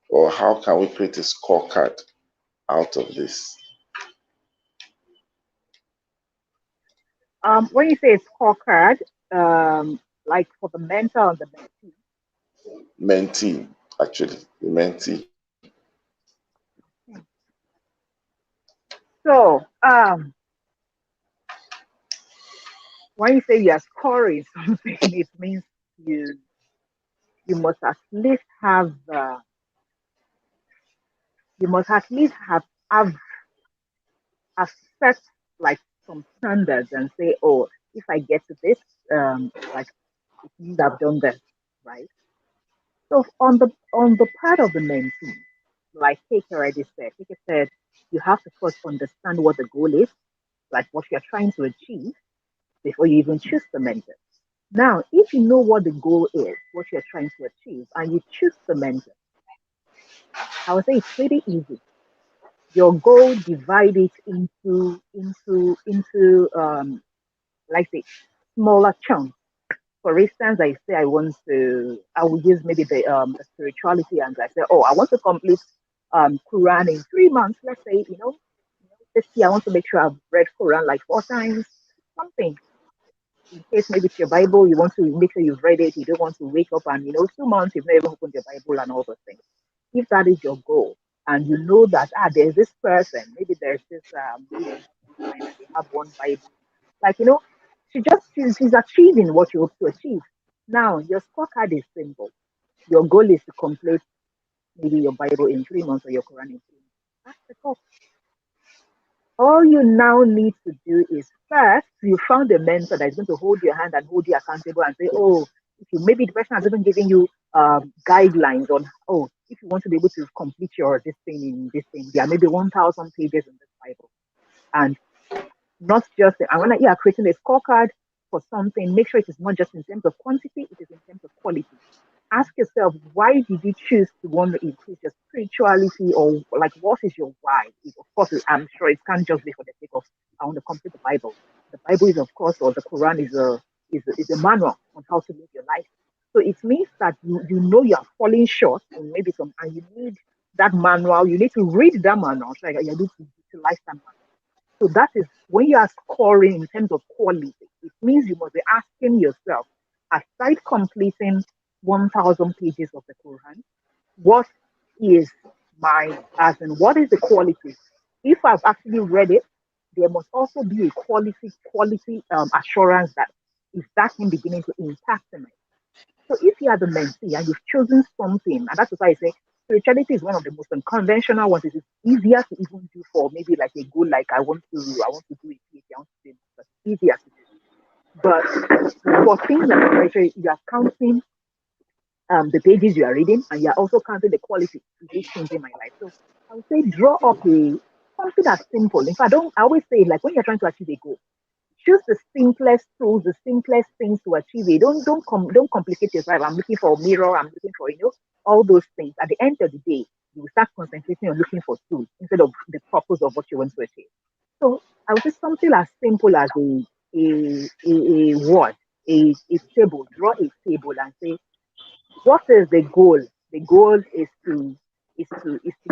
or how can we create a scorecard out of this? When you say scorecard, like for the mentor and the mentee. Mentee, actually, the mentee. So, when you say you're scoring something, it means you must at least have a set, like, some standards and say, oh, if I get to this, like, it means I've done this, right? So on the part of the mentee, like Kate already said, Kate said you have to first understand what the goal is, like what you're trying to achieve, before you even choose the mentor. Now, if you know what the goal is, what you're trying to achieve, and you choose the mentor, I would say it's pretty easy. Your goal, divide it into like say smaller chunks. For instance, I say I will use maybe the spirituality, and I say, oh, I want to complete Quran in 3 months. Let's say, this year I want to make sure I've read Quran like 4 times, something. In case maybe it's your Bible, you want to make sure you've read it. You don't want to wake up and 2 months you've never opened your Bible and all those things. If that is your goal, and you know that there's this person, maybe there's this lady and they have one Bible, like she's achieving what you hope to achieve. Now your scorecard is simple. Your goal is to complete maybe your Bible in 3 months or your Quran in 3 months. That's the goal. All you now need to do is first, you found a mentor that is going to hold your hand and hold you accountable and say, oh, if you maybe the person has even given you guidelines on, oh, if you want to be able to complete your this thing in this thing, there are maybe 1,000 pages in this Bible. And not just, and when you are creating a scorecard for something, make sure it is not just in terms of quantity, it is in terms of quality. Ask yourself, why did you choose to want to increase your spirituality, or like what is your why? Of course, I'm sure it can't just be for the sake of I want to complete the Bible. The Bible is, of course, or the Quran is a manual on how to live your life. So it means that you know you are falling short in maybe some, and you need that manual. You need to read that manual. So you need to utilize that manual. So that is when you are scoring in terms of quality, it means you must be asking yourself, aside completing 1,000 pages of the Quran, what is as in what is the quality? If I've actually read it, there must also be a quality assurance that is that thing beginning to impact me. So if you are the mentee and you've chosen something, and that's why I say spirituality is one of the most unconventional ones. It is easier to even do for maybe like a goal, like I want to do a PhD, I want to do it, easier to do. But for things like spirituality, you are counting the pages you are reading, and you are also counting the quality. Is it changing my life? So I would say draw up something that's simple. In fact, I always say, like, when you're trying to achieve a goal, choose the simplest tools, the simplest things to achieve it. Don't complicate yourself. I'm looking for a mirror. I'm looking for all those things. At the end of the day, you will start concentrating on looking for tools instead of the purpose of what you want to achieve. So I would say something as simple as a word, a table. Draw a table and say, what is the goal? The goal is to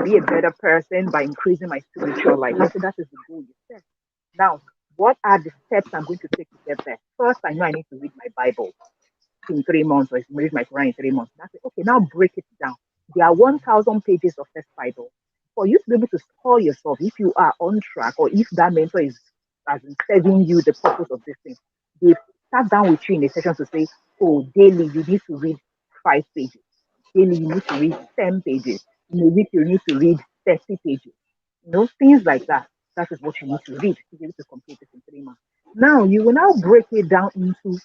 be a better person by increasing my spiritual life. So that is the goal you set. Now, what are the steps I'm going to take to get there? First, I know I need to read my Bible in 3 months, or read my Quran in 3 months. That's it. Okay, now break it down. There are 1,000 pages of this Bible. For you to be able to score yourself, if you are on track, or if that mentor is as in serving you the purpose of this thing, they sat down with you in a session to say, oh, daily you need to read 5 pages. Daily you need to read 10 pages. In a week you need to read 30 pages. Things like that. That is what you need to read to be able to complete it in 3 months. Now you will now break it down into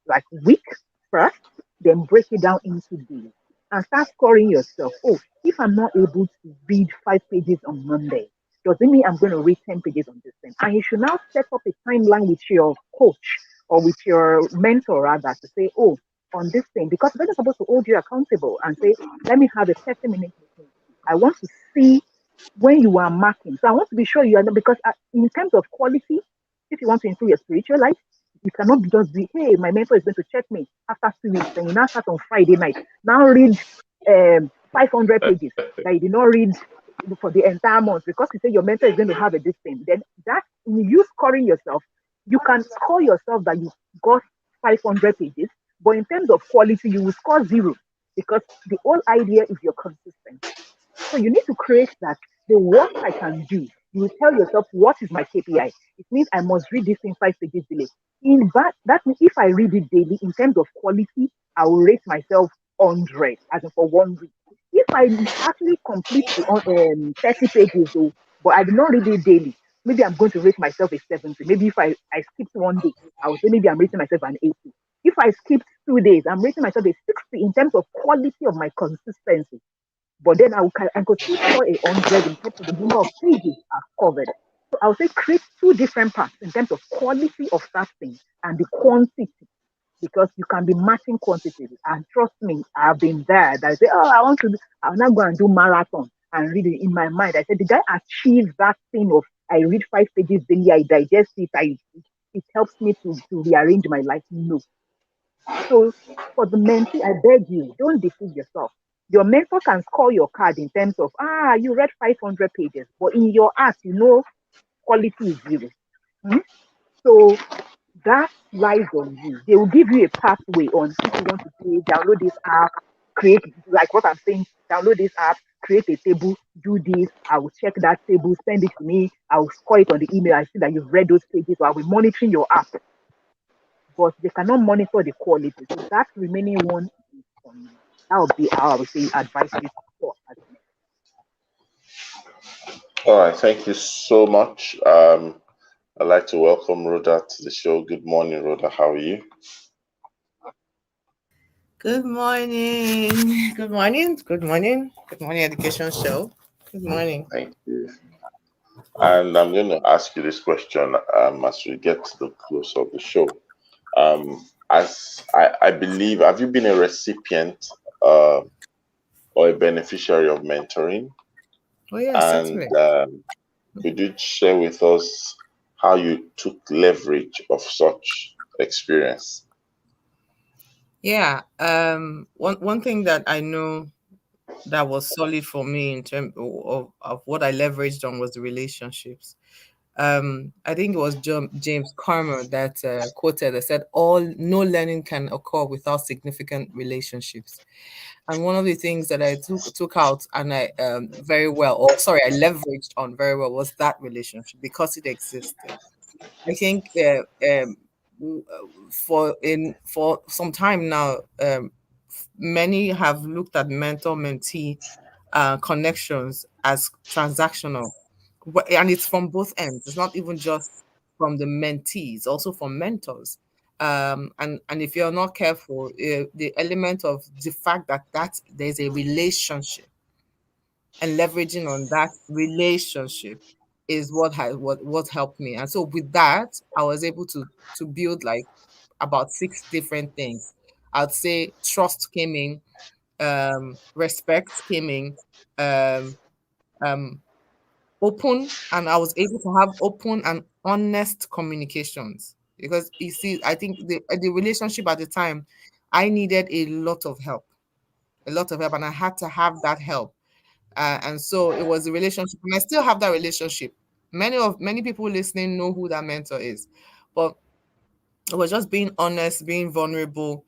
like week first, then break it down into days, and start scoring yourself. Oh, if I'm not able to read 5 pages on Monday, does it mean I'm going to read 10 pages on this thing? And you should now set up a timeline with your coach or with your mentor rather to say, oh, on this thing, because they're supposed to hold you accountable and say, let me have a 30-minute meeting. I want to see when you are marking. So I want to be sure you are not, because in terms of quality, if you want to improve your spiritual life, you cannot just be, hey, my mentor is going to check me after 2 weeks, and you now start on Friday night. Now read 500 pages that you did not read for the entire month because you say your mentor is going to have a this thing. Then that you scoring yourself, you can score yourself that you got 500 pages, but in terms of quality, you will score 0 because the whole idea is your consistency. So you need to create that the what I can do. You will tell yourself what is my KPI. It means I must read this in 5 pages daily. In that means if I read it daily, in terms of quality, I will rate myself 100 as in for 1 week. If I actually complete the 30 pages though, but I did not read it daily, maybe I'm going to rate myself a 70. Maybe if I skipped one day, I would say maybe I'm rating myself an 80. If I skipped 2 days, I'm rating myself a 60 in terms of quality of my consistency. But then I could still score 100 in terms of the number of pages I've covered. So I would say create 2 different parts in terms of quality of that thing and the quantity. because you can be matching quantities. And trust me, I've been there. That I say, oh, I want to, I'll not go and do marathon and read it in my mind. I said, did I achieve that thing of I read 5 pages daily, I digest it, it helps me to rearrange my life? No. So for the mentee, I beg you, don't deceive yourself. Your mentor can score your card in terms of, you read 500 pages, but in your heart, quality is zero. Hmm? So that lies on you. They will give you a pathway on if you want to say, download this app, create, like what I'm saying, download this app, create a table, do this. I will check that table, send it to me. I will score it on the email. I see that you've read those pages. So I will monitoring your app, but they cannot monitor the quality. So that remaining one is on you. That would be how I would say advice you for. All right, thank you so much. I'd like to welcome Rhoda to the show. Good morning, Rhoda. How are you? Good morning. Good morning. Good morning. Good morning, Education Show. Good morning. Thank you. And I'm going to ask you this question as we get to the close of the show. As I believe, have you been a recipient or a beneficiary of mentoring? Oh, yes, And certainly. could you share with us how you took leverage of such experience? Yeah. One thing that I know that was solid for me in terms of what I leveraged on was the relationships. I think it was James Carmer that quoted that said, no learning can occur without significant relationships. And one of the things that I took out and I I leveraged on very well was that relationship because it existed. I think for some time now, many have looked at mentor-mentee connections as transactional, and it's from both ends. It's not even just from the mentees, also from mentors. And if you're not careful, the element of the fact that there's a relationship and leveraging on that relationship is what helped me. And so with that, I was able to build like about 6 different things. I'd say trust came in, respect came in, um, um, open, and I was able to have open and honest communications because you see, I think the relationship at the time, I needed a lot of help, and I had to have that help. And so it was a relationship, and I still have that relationship. Many people listening know who that mentor is, but it was just being honest, being vulnerable,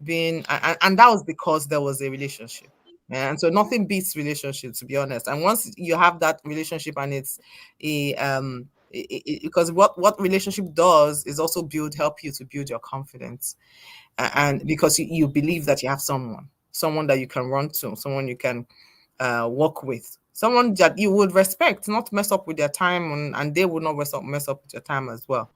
and that was because there was a relationship. And so nothing beats relationship, to be honest. And once you have that relationship, and it's because what relationship does is also help you to build your confidence, and because you believe that you have someone that you can run to, someone you can work with, someone that you would respect, not mess up with their time, and they would not mess up with your time as well.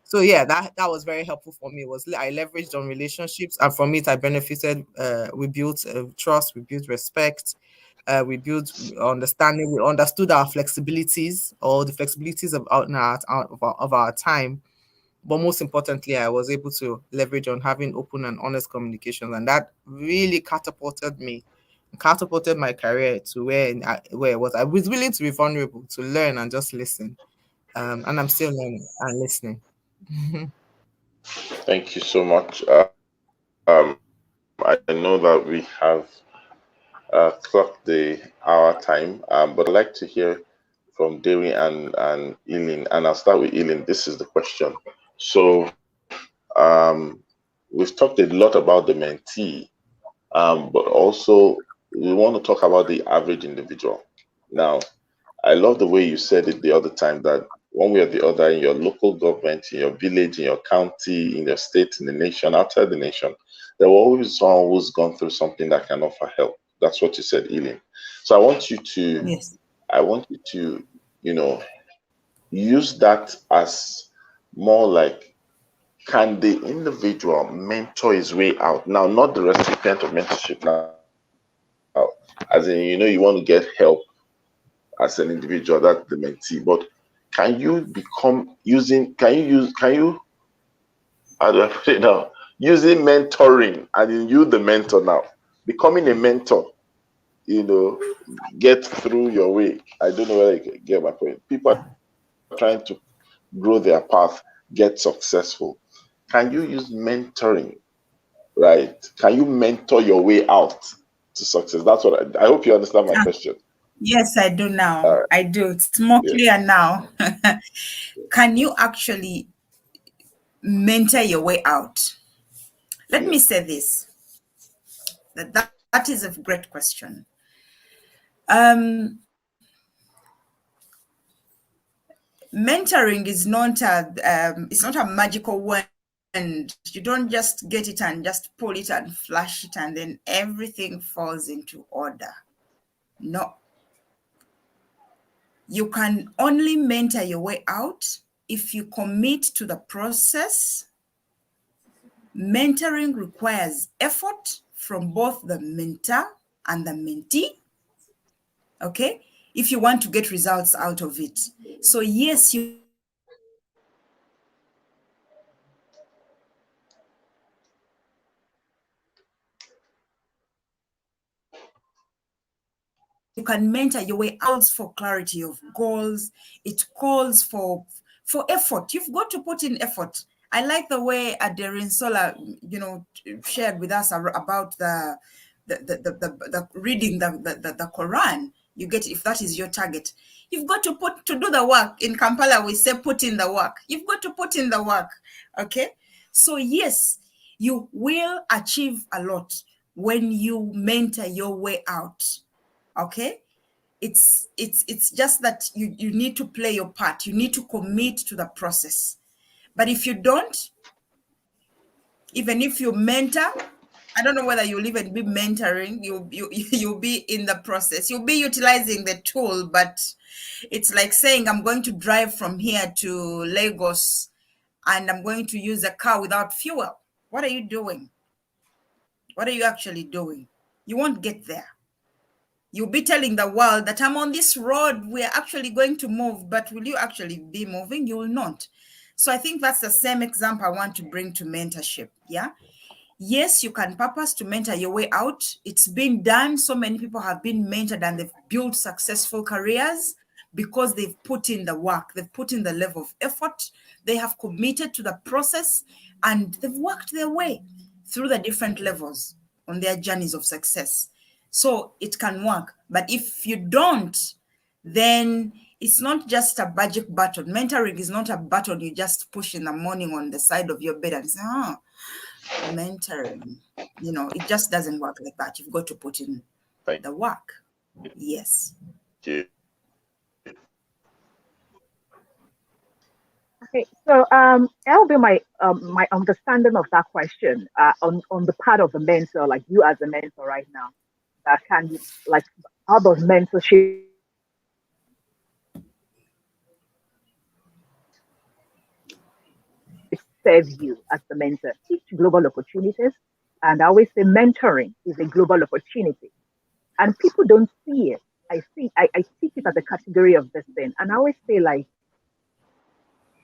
So yeah, that was very helpful for me. I leveraged on relationships, and from it I benefited. We built trust, we built respect, we built understanding, we understood our flexibilities, or the flexibilities of our time. But most importantly, I was able to leverage on having open and honest communications, and that really catapulted my career to where it was. I was willing to be vulnerable, to learn and just listen. And I'm still learning and listening. Thank you so much. I know that we have clocked the hour time, but I'd like to hear from Dewi and Eileen, and I'll start with Eileen. This is the question. So, we've talked a lot about the mentee, but also we want to talk about the average individual. Now, I love the way you said it the other time that one way or the other, in your local government, in your village, in your county, in your state, in the nation, outside the nation, there will always someone who's gone through something that can offer help. That's what you said, Eileen. So Yes. I want you to, you know, use that as more like, can the individual mentor his way out? Now, not the recipient of mentorship now, as in, you want to get help as an individual, that's the mentee, but can you become using, can you how do I put it now? Using mentoring, and you the mentor now, becoming a mentor, get through your way. I don't know whether you can get my point. People are trying to grow their path, get successful. Can you use mentoring, right? Can you mentor your way out to success? That's what I hope you understand my question. Yes, I do now. I do. It's more clear now. Can you actually mentor your way out? Let me say this. That is a great question. Mentoring is not it's not a magical wand. You don't just get it and just pull it and flash it and then everything falls into order. No. You can only mentor your way out if you commit to the process. Mentoring requires effort from both the mentor and the mentee. Okay? If you want to get results out of it. So yes, you can mentor your way out for clarity of goals. It calls for effort. You've got to put in effort. I like the way Aderin Sola, shared with us about the reading the Quran. You get, if that is your target, you've got to do the work. In Kampala, we say put in the work. You've got to put in the work. Okay. So yes, you will achieve a lot when you mentor your way out. Okay. It's just that you need to play your part. You need to commit to the process. But if you don't, even if you mentor, I don't know whether you'll even be mentoring. You'll be in the process. You'll be utilizing the tool, but it's like saying, I'm going to drive from here to Lagos and I'm going to use a car without fuel. What are you doing? What are you actually doing? You won't get there. You'll be telling the world that I'm on this road, we're actually going to move, but will you actually be moving? You will not. So I think that's the same example I want to bring to mentorship. Yeah. Yes, you can purpose to mentor your way out. It's been done. So many people have been mentored and they've built successful careers because they've put in the work, they've put in the level of effort, they have committed to the process, and they've worked their way through the different levels on their journeys of success. So it can work. But if you don't, then it's not just a magic button. Mentoring is not a button you just push in the morning on the side of your bed and say, mentoring. It just doesn't work like that. You've got to put in the work. Yes. Okay, so that'll be my understanding of that question on the part of the mentor, like you as a mentor right now. That can, like, how does mentorship serve you as the mentor? Teach global opportunities, and I always say mentoring is a global opportunity, and people don't see it. I see it as a category of this thing, and I always say, like,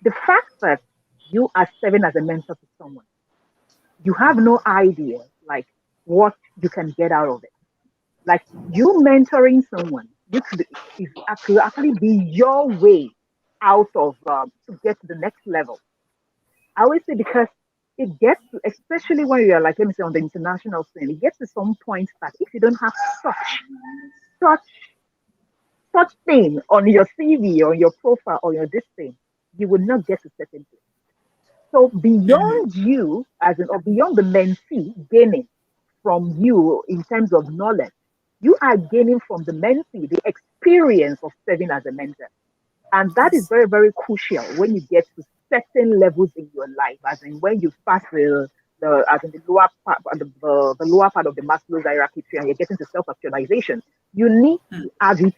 the fact that you are serving as a mentor to someone, you have no idea, like, what you can get out of it. Like, you mentoring someone, you could actually be your way out of to get to the next level. I always say, because it gets to, especially when you're, like, let me say, on the international scene, it gets to some point that if you don't have such such thing on your CV or your profile or your this thing, you will not get to certain place. So beyond you, as in, or beyond the mentee gaining from you in terms of knowledge, you are gaining from the mentee the experience of serving as a mentor. And that is very, very crucial when you get to certain levels in your life, as in when you pass the lower part, the lower part of the Maslow's hierarchy tree, and you're getting to self-actualization. You need to have it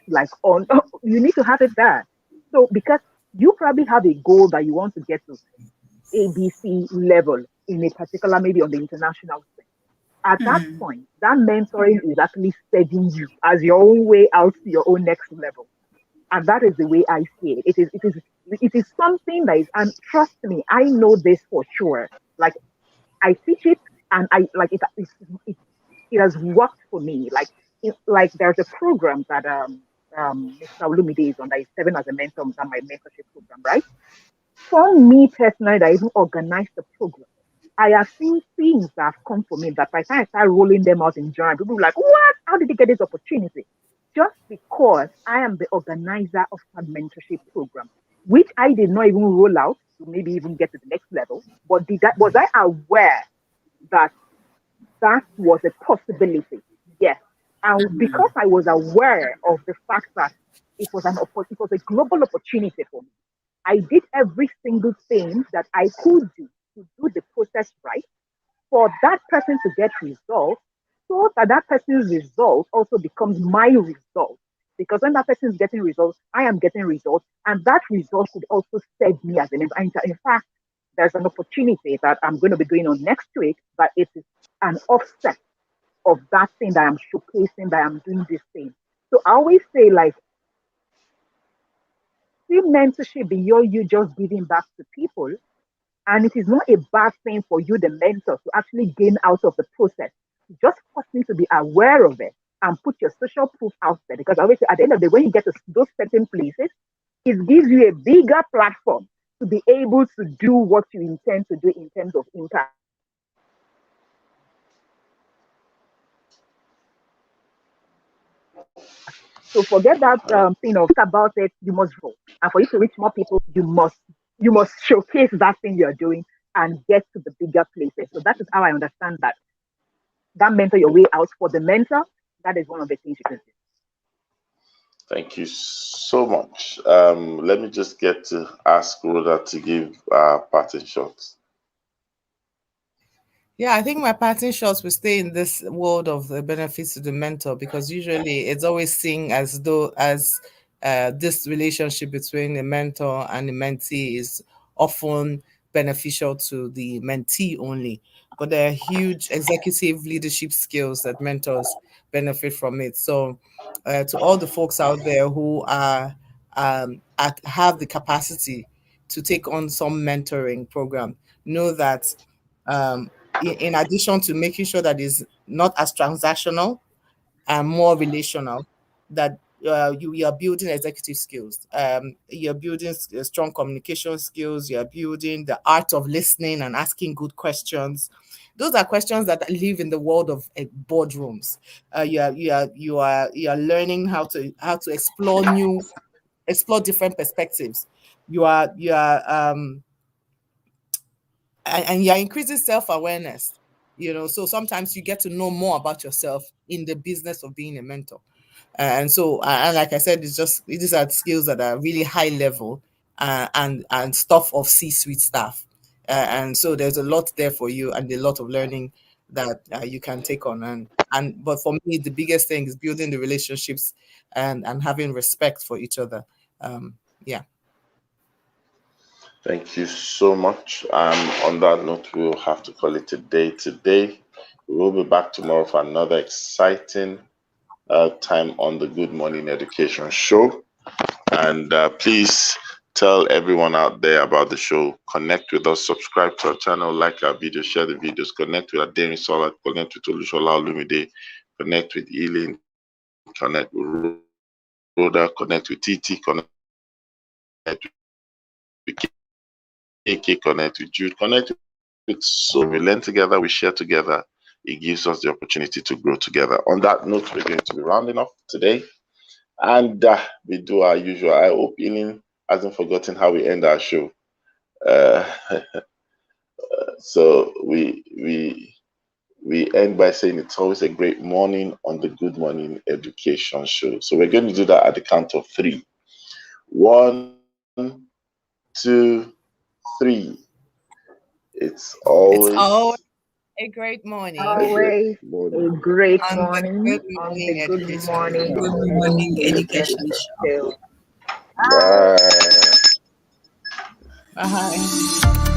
you need to have it there. So because you probably have a goal that you want to get to ABC level in a particular, maybe on the international scene. At that point, that mentoring is actually setting you as your own way out to your own next level. And that is the way I see it. It is something that is, and trust me, I know this for sure. Like I teach it, and I like it has worked for me. Like there's a program that Mr. Olumide is on that is serving as a mentor on my mentorship program, right? For me personally, that even organized the program, I have seen things that have come for me that by the time I start rolling them out in journal, people be like, "What? How did you get this opportunity?" Just because I am the organizer of that mentorship program, which I did not even roll out to maybe even get to the next level. But was I aware that that was a possibility? Yes. And because I was aware of the fact that it was a global opportunity for me, I did every single thing that I could do to do the process right for that person to get results, so that that person's result also becomes my result. Because when that person is getting results, I am getting results, and that result could also serve me as an mentor. In fact, there's an opportunity that I'm going to be doing on next week, but it is an offset of that thing that I'm showcasing, that I'm doing this thing. So I always say, like, see mentorship beyond you just giving back to people. And it is not a bad thing for you, the mentor, to actually gain out of the process. You just first need to be aware of it and put your social proof out there. Because obviously, at the end of the day, when you get to those certain places, it gives you a bigger platform to be able to do what you intend to do in terms of impact. So forget that thing of about it. You must grow, and for you to reach more people, you must showcase that thing you're doing and get to the bigger places. So that is how I understand that mentor your way out for the mentor. That is one of the things you can do. Thank you so much. Let me just get to ask Rhoda to give parting shots. Yeah, I think my parting shots will stay in this world of the benefits to the mentor, because usually it's always seen as though as this relationship between the mentor and the mentee is often beneficial to the mentee only. But there are huge executive leadership skills that mentors benefit from it. So to all the folks out there who are have the capacity to take on some mentoring program, know that in addition to making sure that it's not as transactional and more relational, that you are building executive skills. You're building strong communication skills. You're building the art of listening and asking good questions. Those are questions that live in the world of boardrooms. You are learning how to explore different perspectives. You are and you're increasing self-awareness, so sometimes you get to know more about yourself in the business of being a mentor. And so and like I said, these are skills that are really high level, and stuff of C-suite staff, and so there's a lot there for you and a lot of learning that you can take on. And but for me, the biggest thing is building the relationships and having respect for each other. Yeah. Thank you so much. On that note, we'll have to call it a day today. We will be back tomorrow for another exciting time on the Good Morning Education Show. And please tell everyone out there about the show. Connect with us, subscribe to our channel, like our videos, share the videos, connect with Ademi Sola, connect with Olushola Olumide, connect with Eileen, connect with Rhoda, connect with TT, connect with AK, connect with Jude, connect with so we learn together, we share together. It gives us the opportunity to grow together. On that note, we're going to be rounding off today. And we do our usual. I hope Eileen hasn't forgotten how we end our show. So we end by saying it's always a great morning on the Good Morning Education Show. So we're going to do that at the count of 3. 1, 2, 3. It's always a great morning Always a great on the morning Good on Morning the Good Education Morning Show. Good morning, Education education show. Show. Bye. Bye.